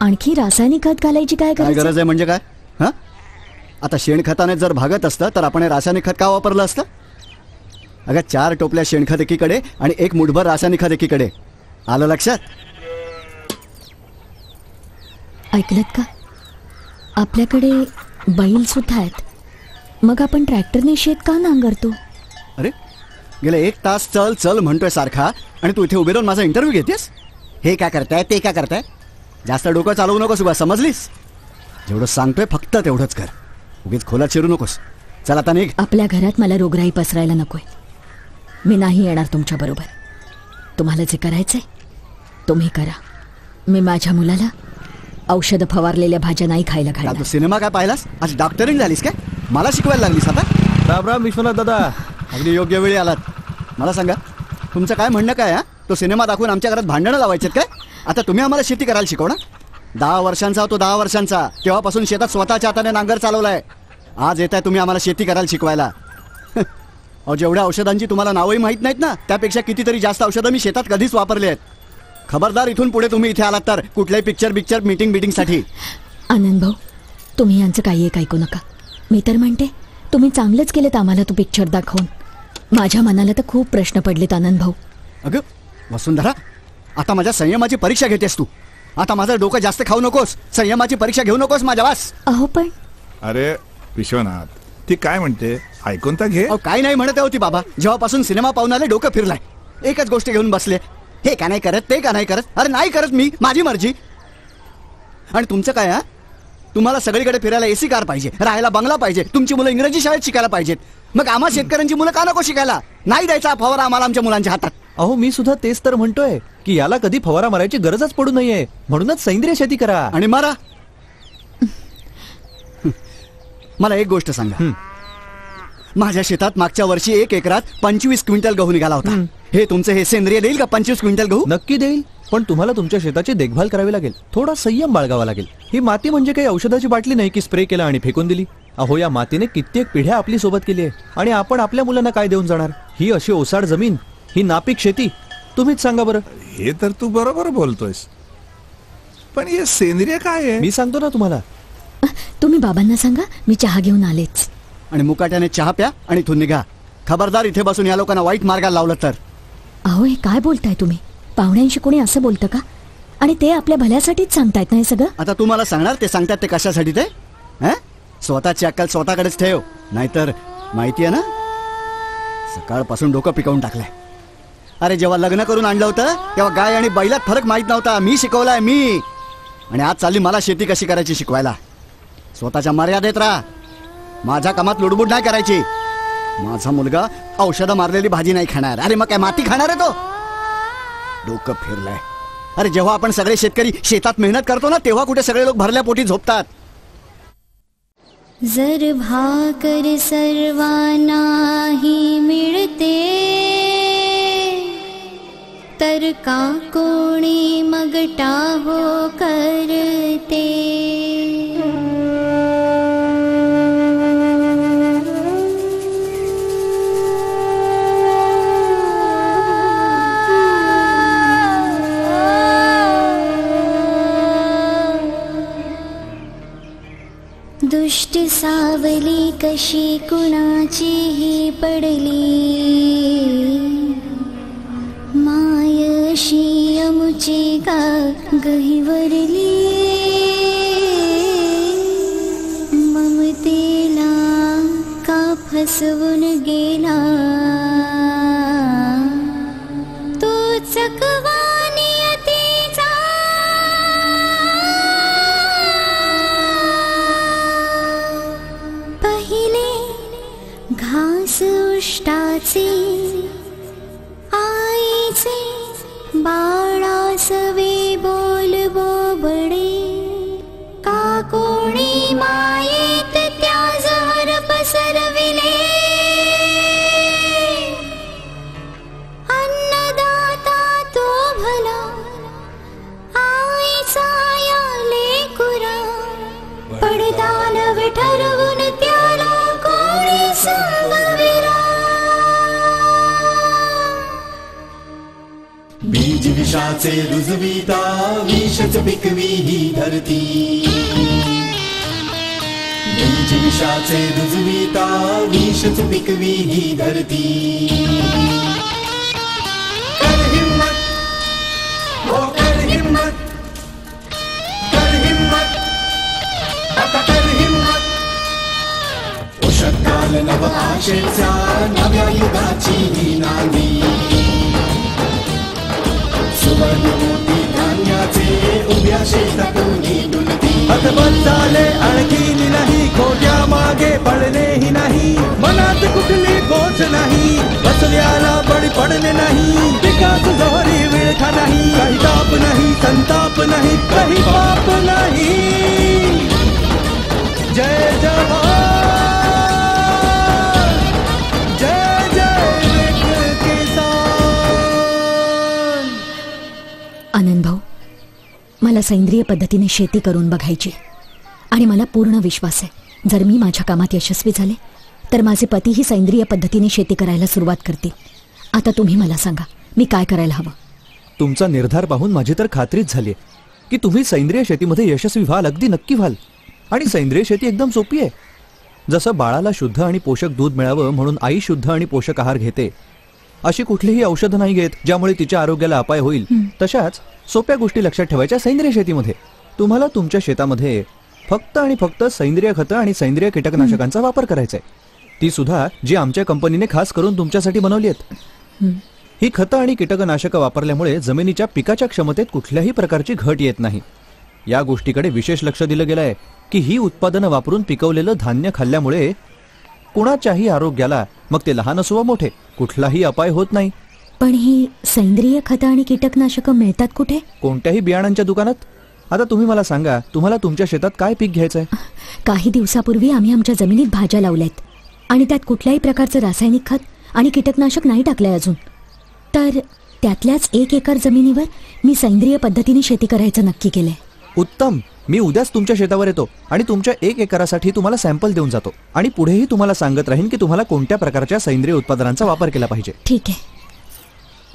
आणखी रासायनिक खत घालायची काय गरज आहे? म्हणजे काय? हा, आता शेणखताने जर भागत असतं तर आपण हे रासायनिक खत का वापरलं असतं? अगं 4 टोपल्या शेणखत एकीकडे आणि 1 मुठभर रासायनिक खत एकीकडे. आलं लक्षात? ऐकलत का? आपल्याकडे बैल सुद्धा आहेत, मग आपण ट्रॅक्टरने शेत का नांगरतो? अरे, गेले 1 तास चल चल म्हणतोय सारखा, आणि तू इथे उभे राहून माझा इंटरव्ह्यू घेतेस? हे काय करताय, ते काय करताय? जास्त डोकं चालवू नकोस उभा, समजलीस? जेवढं सांगतोय फक्त तेवढंच कर, उगीच खोलात शिरू नकोस. चल आता निघ. आपल्या घरात मला रोगराई पसरायला नकोय. मी नाही येणार तुमच्या बरोबर. तुम्हाला जे करायचंय तुम्ही करा. मी माझ्या मुलाला औषधं फवारलेल्या भाज्या नाही खायला घालणार. तू सिनेमा काय पाहिलास? आज डॉक्टरिंग झालीस काय? मला शिकवायला लागलीस आता? राम राम विश्वनाथ दादा. अगदी योग्य वेळी आलात. मला सांगा, तुमचं काय म्हणणं काय? हा, तो सिनेमा दाखवून आमच्या घरात भांडणं लावायचे काय? आता तुम्ही आम्हाला शेती करायला शिकवणार? 10 वर्षांचा तो 10 वर्षांचा, तेव्हापासून शेतात स्वतःच्या हाताने नांगर चालवलाय. आज येत आहे तुम्ही आम्हाला शेती करायला शिकवायला. अहो, जेवढ्या औषधांची तुम्हाला नावही माहीत नाहीत ना, त्यापेक्षा कितीतरी जास्त औषधं मी शेतात कधीच वापरली आहेत. खबरदार, इथून पुढे तुम्ही इथे आलात तर कुठल्याही पिक्चर मीटिंगसाठी. आनंद भाऊ, तुम्ही यांचं काही एक ऐकू नका. मी तर म्हणते तुम्ही चांगलंच केलेत आम्हाला तो पिक्चर दाखवून. माझ्या मनाला तर खूप प्रश्न पडलेत आनंद भाऊ. अगं वसुंधरा, आता माझ्या संयमाची परीक्षा घेतेस तू. आता माझं डोकं जास्त खाऊ नकोस. संयमाची परीक्षा घेऊ नकोस माझ्या वास. अहो पण अरे विश्वनाथ, ती काय म्हणते ऐकून तर घे. काय नाही म्हणत होती बाबा. जेव्हापासून सिनेमा पाहून आले डोकं फिरलाय. एकच गोष्ट घेऊन बसले, हे का नाही करत, ते का नाही करत. अरे नाही करत मी, माझी मर्जी. आणि तुमचं काय? हा, तुम्हाला सगळीकडे फिरायला एसी कार पाहिजे, राहायला बंगला पाहिजे, तुमची मुलं इंग्रजी शाळेत शिकायला पाहिजेत. मग आम्हा शेतकऱ्यांची मुलं का नको शिकायला? नाही द्यायचा फवारा आम्हाला आमच्या मुलांच्या हातात. अहो, मी सुद्धा तेच तर म्हणतोय की याला कधी फवारा मारायची गरजच पडू नये, म्हणूनच सेंद्रिय शेती करा. आणि मारा. मला एक गोष्ट सांगा, माझ्या शेतात मागच्या वर्षी 1 एकरात 25 क्विंटल गहू निघाला होता. हे तुमचं हे सेंद्रिय देईल का 25 क्विंटल गहू? नक्की देईल, पण तुम्हाला तुमच्या शेताची देखभाल करावी लागेल. थोडा संयम बाळगावा लागेल. ही माती म्हणजे काही औषधाची बाटली नाही की स्प्रे केला आणि फेकून दिली. अहो, या मातीने कित्येक पिढ्या आपली सोबत केली आहे, आणि आपण आपल्या मुलांना काय देऊन जाणार? ही अशी ओसाड जमीन, ही नापीक शेती, तुम्हीच सांगा बरं. हे तर तू बरोबर बोलतोयस, पण हे सेंद्रिय काय आहे? मी सांगतो ना तुम्हाला. तुम्ही बाबांना सांगा, मी चहा घेऊन आलेच. आणि मुकाट्याने चहा प्या आणि इथून निघा. खबरदार, इथे बसून या लोकांना वाईट मार्गाला लावलं तर. अहो, हे काय बोलताय तुम्ही? पाहुण्यांशी कोणी असं बोलतं का? आणि ते आपल्या भल्यासाठीच सांगतायत ना हे सगळं. आता तू मला सांगणार ते सांगतात ते कशासाठी? ते स्वतःची अक्कल स्वतःकडेच ठेव, नाहीतर माहितीये ना, सकाळपासून डोकं पिकवून टाकलंय. अरे, जेव्हा लग्न करून आणलं होतं तेव्हा गाय आणि बैलात फरक माहित नव्हता. मी शिकवलाय, मी. आणि आज चालली मला शेती कशी करायची शिकवायला. स्वतःच्या मर्यादेत राहा. माझ्या कामात लुडबुड नाही करायची. माझा मुलगा औषधं मारलेली भाजी नाही खाणार. अरे मग काय माती खाणार आहे तो? डोकं फिरलंय. अरे, जेव्हा आपण सगळे शेतकरी शेतात मेहनत करतो ना, तेव्हा कुठे सगळे लोक भरल्या पोटी झोपतात. जर भाकर सर्वांनाही मिळते, तर का कोणी मग टाहो करते. कशी कुणाचीही पडली मायशी अमुची का गहिवरली ममतेला का फसवून गेला तो चकवा नियतीचा पहिले घास उष्टाचे आईचे बाळासवे बोल बोबडे का कोणी मायेत त्या जहर पसरविले अन्नदाता तो भला आईचा या लेकुरा पडदान ठरवून त्याला कोणी सांगविला बीज विषाचे रुजविता विषच पिकवी ही धरती बीज विषाचे रुजविता विषच पिकवी ही धरती कर हिम्मत हो कर हिम्मत आता कर हिम्मत उषतकाल नव आशेचा नव्या युगाची ही नांदी सुवर्ण मोती धान्याचे उभ्या शेतातून डुलती हतबल झाले आणखीन नाही खोट्या मागे पडलेही नाही मनात कुठली गोच नाही बसल्याला बळी पडले नाही पिकाच जोहरी विळखा नाही काही ताप नाही संताप नाही काही पाप नाही जय जवान जय जय किसान. आनंद भाऊ, मला सेंद्रिय पद्धतीने शेती करून बघायची आणि मला पूर्ण विश्वास आहे जर मी माझ्या कामात यशस्वी झाले तर माझे पतीही सेंद्रिय पद्धतीने शेती करायला सुरुवात करतील. आता तुम्ही मला सांगा मी काय करायला हवं. तुमचा निर्धार पाहून माझी तर खात्रीच झाली की तुम्ही सेंद्रिय शेतीमध्ये यशस्वी व्हाल, अगदी नक्की व्हाल. आणि सेंद्रिय शेती एकदम सोपी आहे. जसं बाळाला शुद्ध आणि पोषक दूध मिळावं म्हणून आई शुद्ध आणि पोषक आहार घेते, अशी कुठलीही औषधं नाही घेत ज्यामुळे तिच्या आरोग्याला अपाय होईल, तशाच सोप्या गोष्टी लक्षात ठेवायच्या सेंद्रिय शेतीमध्ये. तुम्हाला तुमच्या शेतामध्ये फक्त आणि फक्त सेंद्रिय खतं आणि सेंद्रिय कीटकनाशकांचा वापर करायचा आहे, ती सुद्धा जी आमच्या कंपनीने खास करून तुमच्यासाठी बनवली आहेत. ही खतं आणि कीटकनाशकं वापरल्यामुळे जमिनीच्या पिकाच्या क्षमतेत कुठल्याही प्रकारची घट येत नाही. या गोष्टीकडे विशेष लक्ष दिलं गेलं आहे की ही उत्पादनं वापरून पिकवलेलं धान्य खाल्ल्यामुळे कुणाच्याही आरोग्याला, मग ते लहान असो वा मोठे, कुठलाही अपाय होत नाही. पण ही सेंद्रिय खतं आणि कीटकनाशकं मिळतात कुठे? कोणत्याही बियाणांच्या दुकानात. आता तुम्ही मला सांगा, तुम्हाला तुमच्या शेतात काय पीक घ्यायचंय? काही दिवसापूर्वी आम्ही आमच्या जमिनीत भाज्या लावल्यात आणि त्यात कुठल्याही प्रकारचं रासायनिक खत आणि कीटकनाशक नाही टाकलंय अजून. तर त्यातल्याच 1 एकर जमिनीवर मी सेंद्रिय पद्धतीने शेती करायचं नक्की केलंय. उत्तम. मी उद्याच तुमच्या शेतावर येतो आणि तुमच्या 1 एकरासाठी तुम्हाला सॅम्पल देऊन जातो आणि पुढेही तुम्हाला सांगत राहीन की तुम्हाला कोणत्या प्रकारच्या सेंद्रिय उत्पादनांचा वापर केला पाहिजे. ठीक आहे.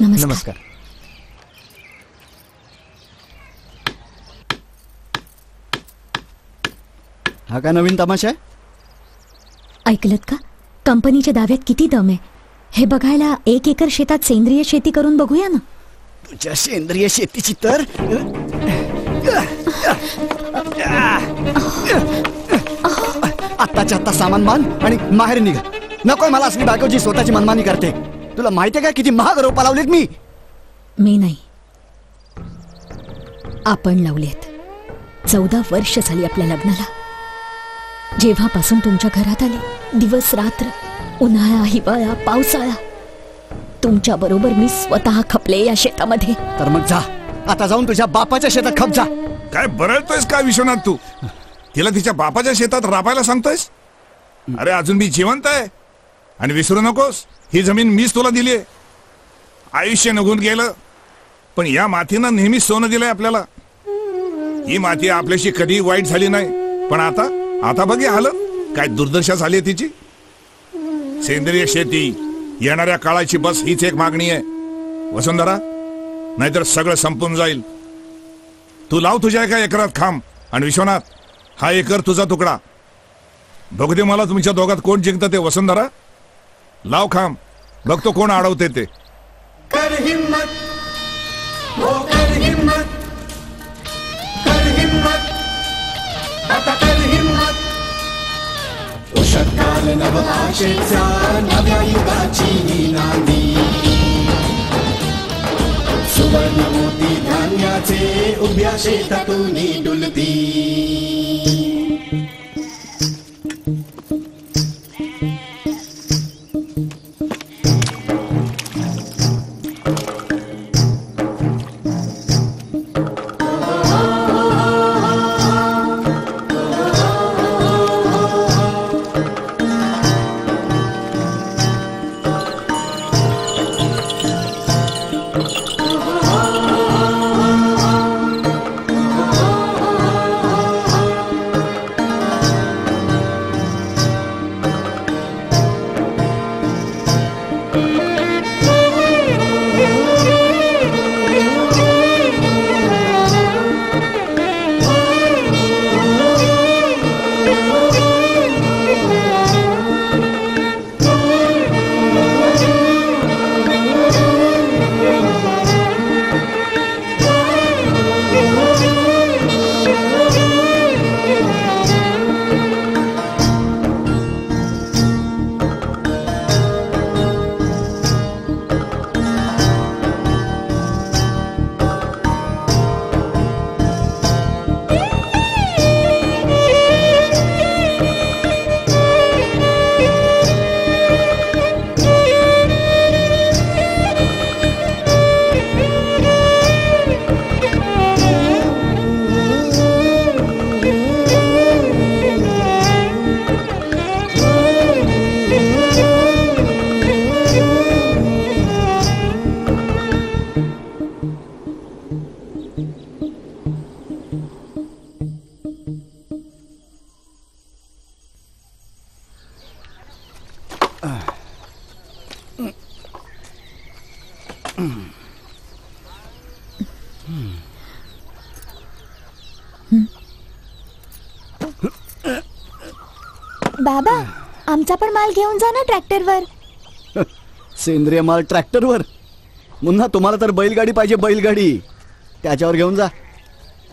नमस्कार. हा का नवीन तमाशा आहे? ऐकलत का? कंपनीच्या दाव्यात किती दम आहे हे बघायला 1 एकर शेतात सेंद्रिय शेती करून बघूया ना. तुझ्या सेंद्रिय शेतीची तर आत्ताच्या आत्ता सामान मान आणि माहेर निघा. नकोय मला असली बायको जी स्वतःची मनमानी करते. तुला माहितीये का किती महाग रोपा लावलीत मी? मी नाही, आपण लावलेत. 14 वर्ष झाली आपल्या लग्नाला. जेव्हापासून तुमच्या घरात आले, दिवस रात्र, उन्हाळा, हिवाळा, पावसाळा, तुमच्या बरोबर मी स्वतः खपले या शेतामध्ये. तर मग जा, आता जाऊन तुझ्या बापाच्या शेतात खप जा. काय बरळतोयस का विश्वनाथ तू? तिला तिच्या बापाच्या शेतात राबायला सांगतोयस? अरे अजून मी जिवंत आहे. आणि विसरू नकोस, ही जमीन मीच तुला दिली आहे. आयुष्य निघून गेलं पण या मातीनं नेहमी सोनं दिलंय आपल्याला. ही माती आपल्याशी कधी वाईट झाली नाही, पण आता बघ हालत काय दुर्दशा झाली तिची. सेंद्रिय शेती येणाऱ्या काळाची बस हीच एक मागणी आहे वसुंधरा, नाहीतर सगळं संपून जाईल. तू लाव तुझ्या 1 एकरात खांब आणि विश्वनाथ, हा एकर तुझा तुकडा. बघू दे मला तुमच्या दोघात कोण जिंकतं ते. वसुंधरा लाव खांब, बघतो कोण अडवते ते. कर हिम्मत, हो कर हिम्मत, कर हिम्मत, आता कर हिम्मत. उषत्काल नव आशेचा नव्या युगाची ही नांदी. सुवर्ण मोती धान्याचे उभ्या शेतातून डुलती. बाबा, आमचा पण माल घेऊन जा ना ट्रॅक्टरवर. सेंद्रिय माल ट्रॅक्टरवर? मुन्ना तुम्हाला तर बैलगाडी पाहिजे, बैलगाडी. त्याच्यावर घेऊन जा.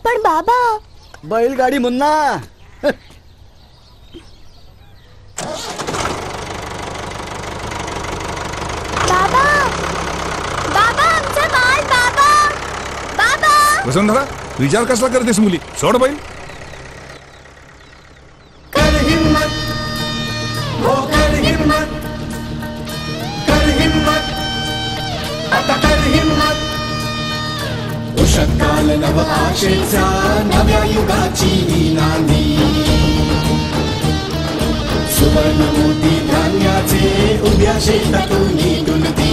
पण बाबा, बैलगाडी मुन्ना. बाबा, बाबा आमचा माल. बाबा, बाबा. वसुंधरा विचार कसला करतेस मुली? सोड बैल. कर हिम्मत, हो कर हिम्मत, कर हिम्मत, आता कर हिम्मत. उषत्काल नव आशेचा नव्या युगाची ही नांदी. सुवर्ण मोती धान्याचे उभ्या शेतातून डुलती.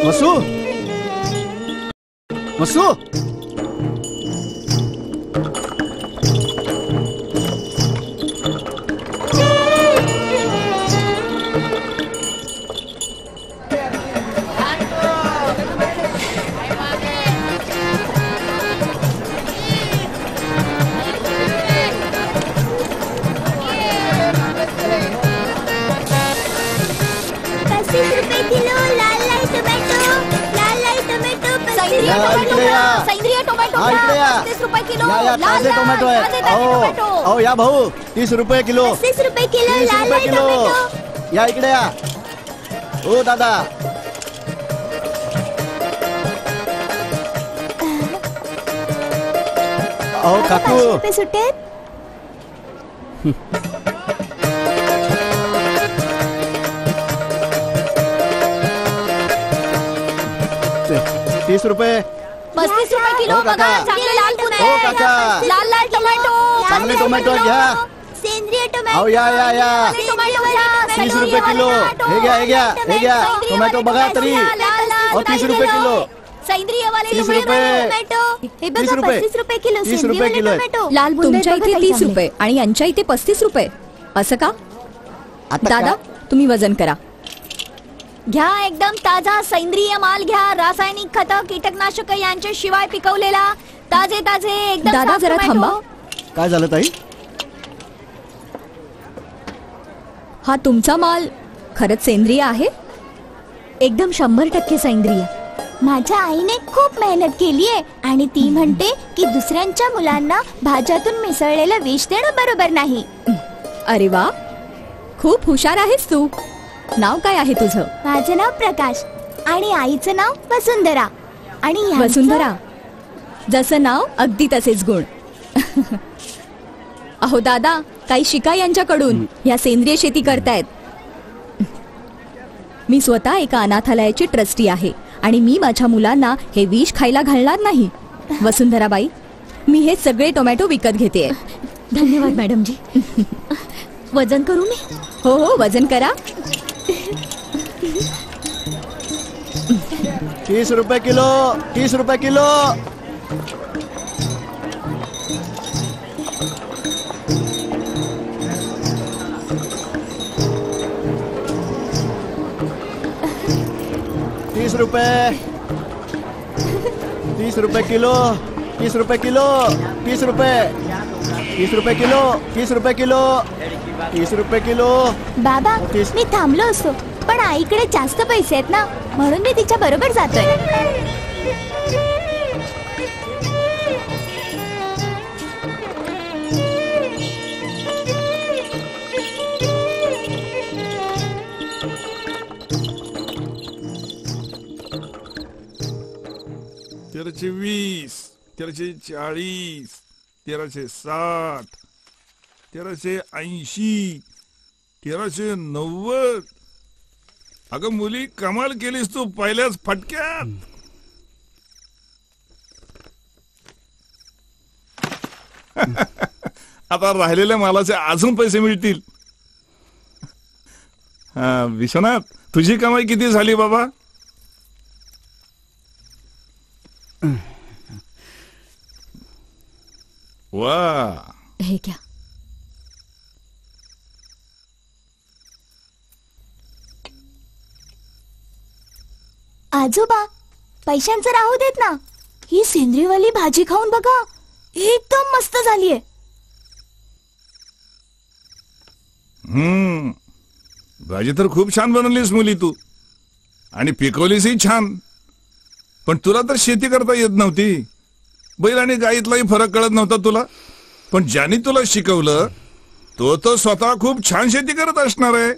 वसू, वसू. सेंद्रिय टोमॅटो 30 रुपये किलो. ताजे टोमॅटो आहे. अहो या भाऊ, 30 रुपये किलो. 30 रुपये किलो. 30 लाल रुपये किलो. टोमॅटो. या इकडे या. हो दादा. अहो काकू 500 रुपये सुटेल. ₹30. 35 रुपये किलो हो, काका. बघा. चांगले लाल हो, काका. लाल लाल टोमॅटो. चांगले टोमॅटो घ्या. सेंद्रिय टोमॅटो. अहो या या या टोमॅटो घ्या. 30 रुपये किलो. हे घ्या हे घ्या हे घ्या टोमॅटो बघा तरी. अहो 30 रुपये किलो. सेंद्रिय वाले 30 टोमॅटो. रुपये. हे 30 बघा रुपये. 35 रुपये किलो. 30 सेंद्रिय रुपये वाले किलो आहे. टोमॅटो. लाल तुमच्या बघा इथे ताई 30 चांगले. रुपये आणि यांच्या इथे 35 रुपये असं का? आता दादा काय? तुम्ही वजन करा. घ्या एकदम ताजा सेंद्रिय माल घ्या. रासायनिक खतं कीटकनाशक यांच्या शिवाय पिकवलेला ताजे ताजे एकदम दादा साफ जरा टोमॅटो. थांबा. काय झालं ताई? हा तुमचा माल खरंच सेंद्रिय आहे? एकदम 100% सेंद्रिय. माझ्या आईने खूप मेहनत केली आहे आणि ती म्हणते की दुसऱ्यांच्या मुलांना भाज्यातून मिसळलेलं विष देणं बरोबर नाही. अरे वा, खूप हुशार आहेस तू. नाव काय आहे तुझं? माझं नाव प्रकाश आणि आईचं नाव वसुंधरा. आणि ह्यांचं- वसुंधरा, जसं नाव अगदी तसेच गुण. अहो दादा, काही शिका यांच्याकडून. या सेंद्रिय शेती करतायत. मी स्वतः एका अनाथालयाची ट्रस्टी आहे आणि मी माझ्या मुलांना हे विष खायला घालणार नाही. वसुंधराबाई, मी हे सगळे टोमॅटो विकत घेते. धन्यवाद मॅडमजी. वजन करू मी? हो हो, वजन करा. 30 रुपये किलो. 30 रुपये किलो. ₹30. 30 रुपये किलो. 30 रुपये किलो. 30 रुपये. 30 रुपये किलो. 30 रुपये किलो. 30 रुपये किलो. बाबा 30. मी थांबलो असतो पण आईकडे जास्त पैसे आहेत ना म्हणून मी तिच्या बरोबर जातोय. तेराशे 20, 1340, 1360, 1380, 1390. अगं मुली, कमाल केलीस तू पहिल्याच फटक्यात. आता राहिलेल्या मालाचे अजून पैसे मिळतील. विश्वनाथ, तुझी कमाई किती झाली बाबा? वा, हे घ्या. आजोबा, पैशांचं राहू देत ना. ही सेंद्रियवाली भाजी खाऊन बघा, एकदम मस्त झालीये. भाजी तर खूप छान बनवलीस मुली तू, आणि पिकवलीसही छान. पण तुला तर शेती करता येत नव्हती. बैल आणि गाईतलाही फरक कळत नव्हता तुला. पण ज्याने तुला शिकवलं तो तर स्वतः खूप छान शेती करत असणार आहे.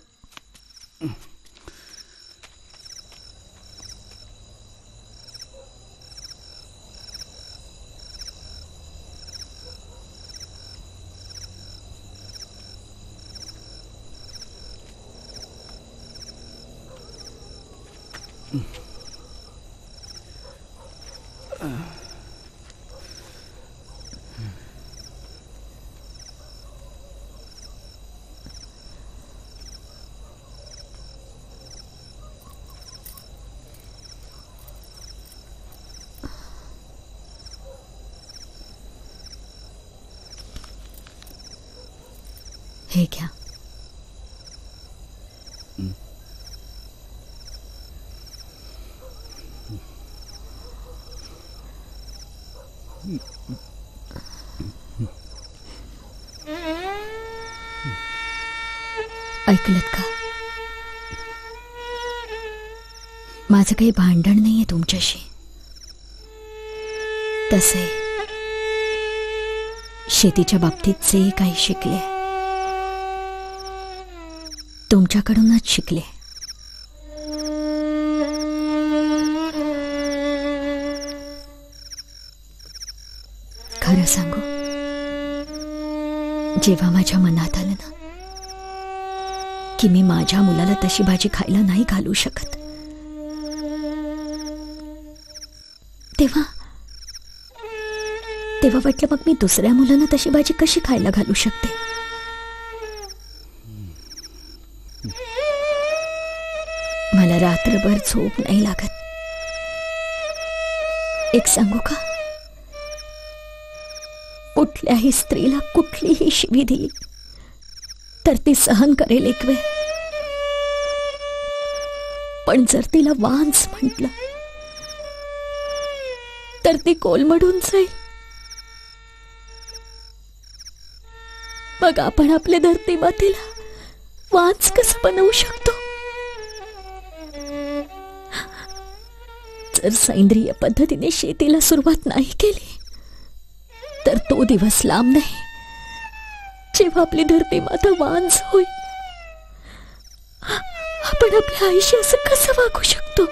हे घ्या. ऐकलत का? माझं काही भांडण नाहीये तुमच्याशी. तसे शेतीच्या बाबतीत जे काही शिकले तुमच्याकडूनच शिकले. खरं सांगू, जेव्हा माझ्या मनात आलं ना की मी माझ्या मुलाला तशी भाजी खायला नाही घालू शकत, तेव्हा वाटलं मग मी दुसऱ्या मुलांना तशी भाजी कशी खायला घालू शकते. मला रात्रभर झोप नाही लागत. एक सांगू का, कुठल्याही स्त्रीला कुठलीही शिवी दिली तर ती सहन करेल एक वेळ, पण जर तिला वांस म्हटलं तर ती कोलमडून जाईल. मग आपण आपल्या धरती मातेला वांस कसं बनवू शकतो? जर सेंद्रिय पद्धतीने शेतीला सुरुवात नाही केली तर तो दिवस लांब नाही जेव्हा आपली धरती माता वांस होईल. आपण आपल्या आईशी असं कसं वागू शकतो?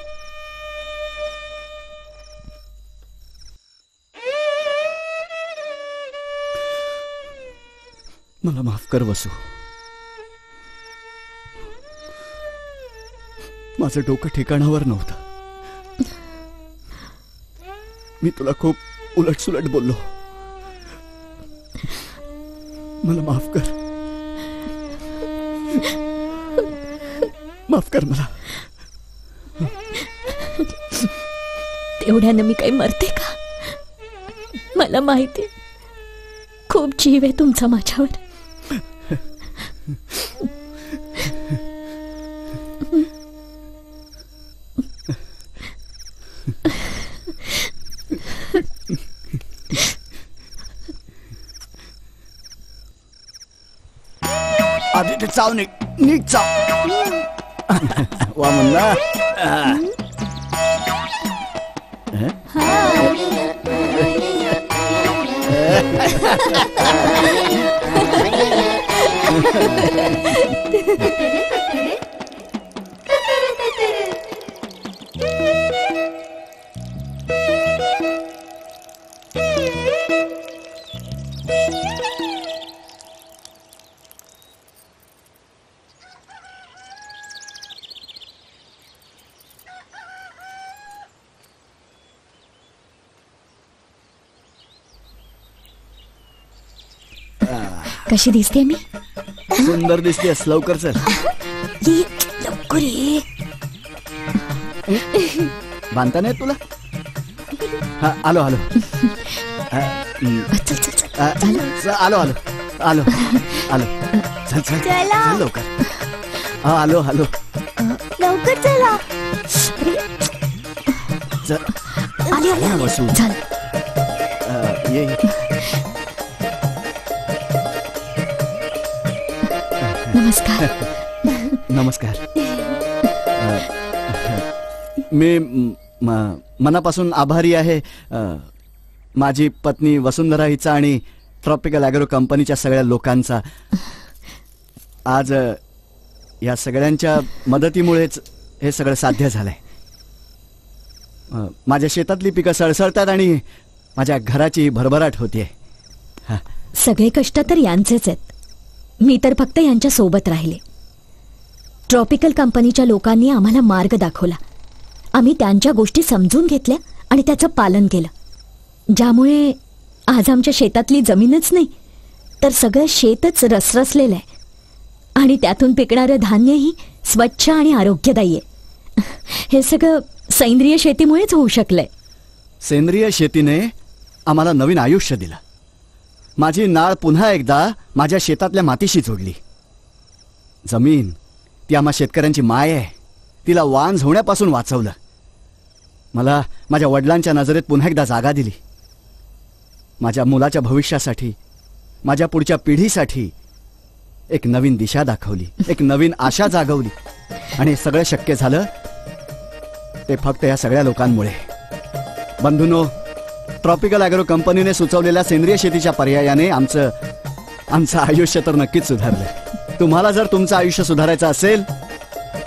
मला माफ कर वसू. माझं डोकं ठिकाणावर नव्हतं. मी तुला खूप उलटसुलट बोललो. मला माफ कर. माफ कर मला. तेवढ्यानं मी काही मरते का? मला माहिती खूप जीव आहे तुमचा माझ्यावर. आधी ते चाव नीट चाव. वा म्हणला. कशी दिसते मी? सुंदर दिसतेस. लवकर चल. लवकर ये. बांधता नाही तुला? हा आलो आलो. आलो आलो आलो आलो. चल चल चल लवकर. हा आलो आलो. लवकर चला. चल आली आली वसू. ये नमस्कार. नमस्कार. मी मनापासून आभारी आहे माझी पत्नी वसुंधरा हिचा आणि ट्रॉपिकल ॲग्रो कंपनीच्या सगळ्या लोकांचा. आज या सगळ्यांच्या मदतीमुळेच हे सगळं साध्य झालंय. माझ्या शेतातली पिकं सळसळतात आणि माझ्या घराची भरभराट होतीये. सगळे कष्ट तर यांचेच आहेत. मी तर फक्त यांच्या सोबत राहिले. ट्रॉपिकल कंपनीच्या लोकांनी आम्हाला मार्ग दाखवला. आम्ही त्यांच्या गोष्टी समजून घेतल्या आणि त्याचं पालन केलं, ज्यामुळे आज आमच्या शेतातली जमीनच नाही तर सगळं शेतच रसरसलेलं आहे आणि त्यातून पिकणारं धान्यही स्वच्छ आणि आरोग्यदायी आहे. हे सगळं सेंद्रिय शेतीमुळेच होऊ शकलंय. सेंद्रिय शेतीने आम्हाला नवीन आयुष्य दिलं. माझी नाळ पुन्हा एकदा माझ्या शेतातल्या मातीशी जोडली. जमीन ती आम्हा शेतकऱ्यांची माय आहे. तिला वांझ होण्यापासून वाचवलं. मला माझ्या वडिलांच्या नजरेत पुन्हा एकदा जागा दिली. माझ्या मुलाच्या भविष्यासाठी, माझ्या पुढच्या पिढीसाठी एक नवीन दिशा दाखवली, एक नवीन आशा जागवली. आणि हे सगळं शक्य झालं ते फक्त या सगळ्या लोकांमुळे. बंधूंनो, ट्रॉपिकल ॲग्रो कंपनीने सुचवलेल्या सेंद्रिय शेतीच्या पर्यायाने आमचं आयुष्य तर नक्कीच सुधारलं. तुम्हाला जर तुमचं आयुष्य सुधारायचं असेल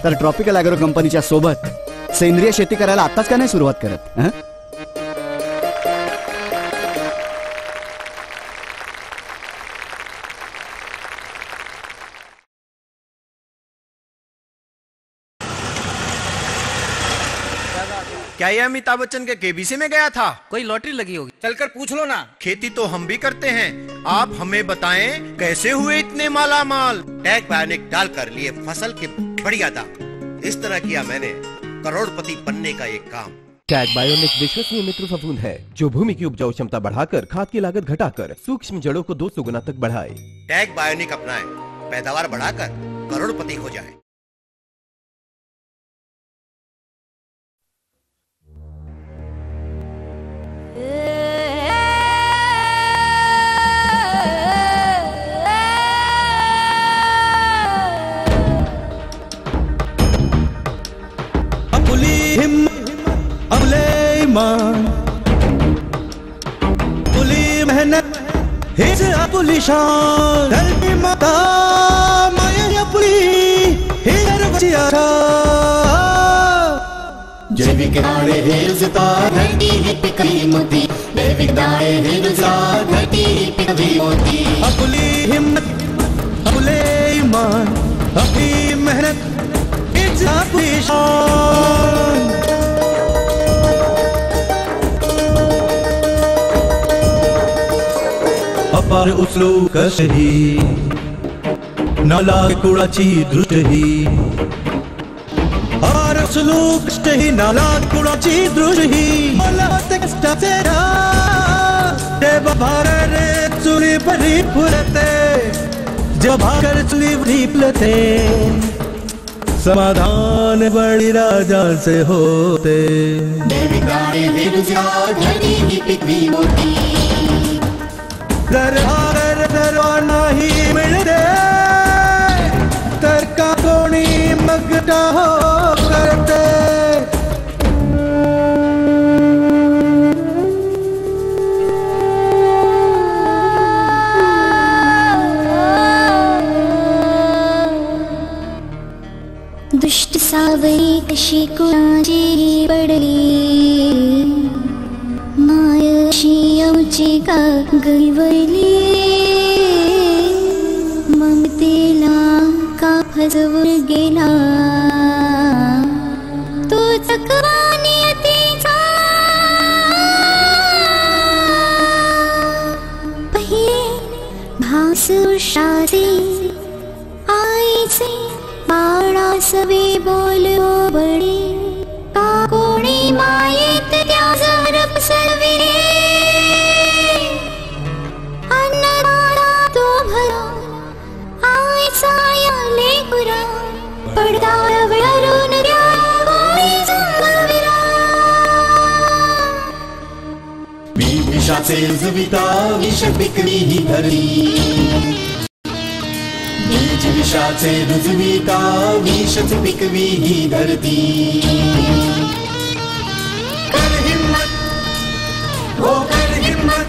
तर ट्रॉपिकल ॲग्रो कंपनीच्या सोबत सेंद्रिय शेती करायला आत्ताच का नाही सुरुवात करत? क्या ये अमिताभ बच्चन के केबीसी में गया था? कोई लॉटरी लगी होगी, चलकर पूछ लो ना। खेती तो हम भी करते हैं, आप हमें बताएं कैसे हुए इतने माला माल? टैग बायोनिक डालकर लिए फसल के बढ़िया दाम। इस तरह किया मैंने करोड़पति बनने का एक काम। टैग बायोनिक विश्वसनीय मित्र फफूंद है जो भूमि की उपजाऊ क्षमता बढ़ाकर खाद की लागत घटाकर सूक्ष्म जड़ों को 200 गुना तक बढ़ाए। टैग बायोनिक अपनाएं, पैदावार बढ़ाकर करोड़पति हो जाए। पुली मेहनत हेच आपुली शान धरती माता माया पुली हे गर्वची आशा। जैविक दाणे हे रुजता धरती ही पिकवी मोती। जैविक दाणे हे रुजता धरती ही पिकवी मोती। आपुली हिम्मत आपुले ईमान अपनी मेहनत हेच आपुली शान। अपार उचलो कशही नाला कुळाची दृष्टी। आर उचलो कष्टही नाला कुळाची दृष्टी। मला ते कष्टाचे ते भाकर चुली परी फुलते। जे भाकर चुली परी फुलते समाधान बड़ी राजा से होते। जैविक दाणे हे रुजता धरती ही पिकवी मोती। दरवा नाही मिळते तर का कोणी मगटा हो करते। दुष्ट सावरी कशी कुणाची पडली। मायाशी आमची का गैवली। ममतेला का फसवून गेला तो चकवा नियतीचा। पहिले भास उषाचे आईचे बाळासवे बोलवो बळे। का कोणी मायेत त्या जहर पसरविले। अन्नदाता तो भरा आईचा या लेकरा। पडदा वळरून त्या कोणी संगविला। विषाचे रुजविता विष पिकवी ही धरती। बीज विषाचे रुजविता विषच पिकवी ही धरती। कर हिम्मत हो कर हिम्मत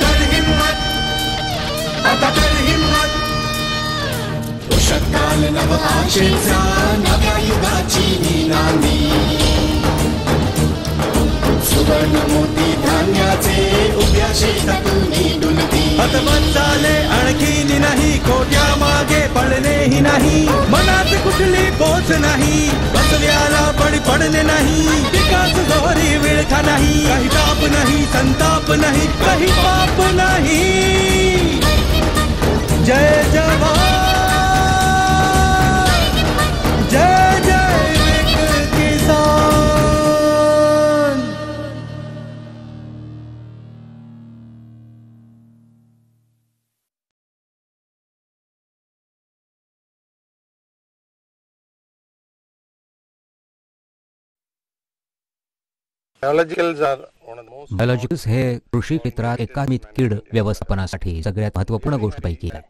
कर हिम्मत आता कर हिम्मत। तो शतकाल नव आशेचा नव्या युगाची ही नांदी। सुवर्ण मोती धान्याचे उभ्या शेतातून डुलती। हतबल झाले आणखी नाही खोट्या मागे पडलेही नाही। मनात कुठली बोच नाही बसल्याला बळी पडले नाही। विकास जोरी विळखा नाही काही ताप नाही संताप नाही काही पाप नाही। जय जवान जय जय किसान। बायोलॉजिकल्स हे कृषी क्षेत्रात एकात्मिक कीड व्यवस्थापनासाठी सगळ्यात महत्त्वपूर्ण गोष्टीपैकी आहे।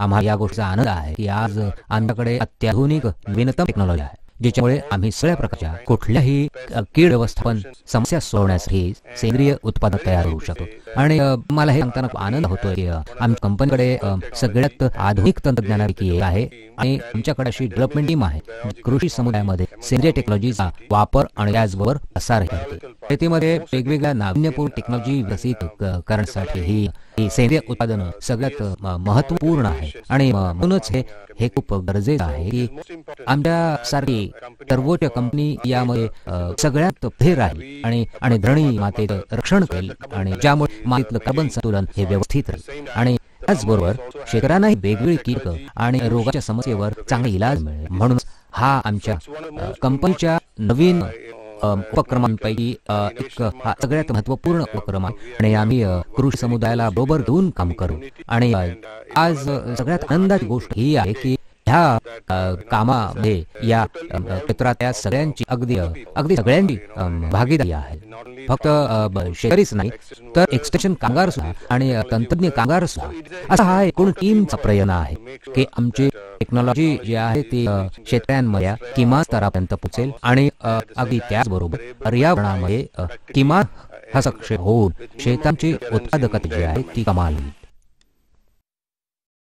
आम्हाला या गोष्टीचा आनंद आहे की आज आमच्याकडे अत्याधुनिक नवीनतम टेक्नॉलॉजी आहे ज्याच्यामुळे आम्ही सगळ्या प्रकारच्या कुठल्याही कीड व्यवस्थापन समस्या सोडवण्यासाठी सेंद्रिय उत्पादन तयार होऊ शकतो। आणि मला हे सांगताना आनंद होतोय की आमच्या कंपनीकडे सगळ्यात आधुनिक तंत्रज्ञानापैकी एक आहे आणि आमच्याकडे अशी डेव्हलपमेंट टीम आहे कृषी समुदायामध्ये सेंद्रिय टेक्नॉलॉजीचा वापर आणि त्याचबरोबर प्रसार करते। शेतीमध्ये वेगवेगळ्या नाविन्यपूर्ण टेक्नॉलॉजी विकसित करण्यासाठी ही सेंद्रिय उत्पादन सगळ्यात महत्त्वपूर्ण आहे आणि म्हणूनच हे खूप गरजेचं आहे की आमच्यासारखी सर्वोच्च कंपनी यामध्ये सगळ्यात पुढे राहील आणि धरणी मातेचं रक्षण करेल आणि ज्यामुळे मातीतलं कार्बन संतुलन हे व्यवस्थित राहील आणि त्याचबरोबर शेतकऱ्यांनाही वेगवेगळी कीटक आणि रोगाच्या समस्येवर चांगला इलाज मिळेल. म्हणून हा आमच्या कंपनीच्या नवीन उपक्रमांपैकी एक हा सगळ्यात महत्त्वपूर्ण उपक्रम आहे आणि आम्ही कृषी समुदायाला बरोबर घेऊन काम करू. आणि आज सगळ्यात आनंदाची गोष्ट ही आहे की ह्या कामामध्ये या क्षेत्रातल्या सगळ्यांची अगदी सगळ्यांची भागीदारी आहे. फक्त शेतकरीच नाही तर एक्सटेन्शन कामगार सुद्धा आणि तंत्रज्ञ कामगार सुद्धा असा हा एकूण टीमचा प्रयत्न आहे की आमची टेक्नॉलॉजी जी आहे ती शेतकऱ्यांमध्ये किमान स्तरापर्यंत पोहोचेल आणि अगदी त्याचबरोबर पर्यावरणामध्ये किमान हस्तक्षेप होऊन शेतांची उत्पादकता जी आहे ती कमाल होईल.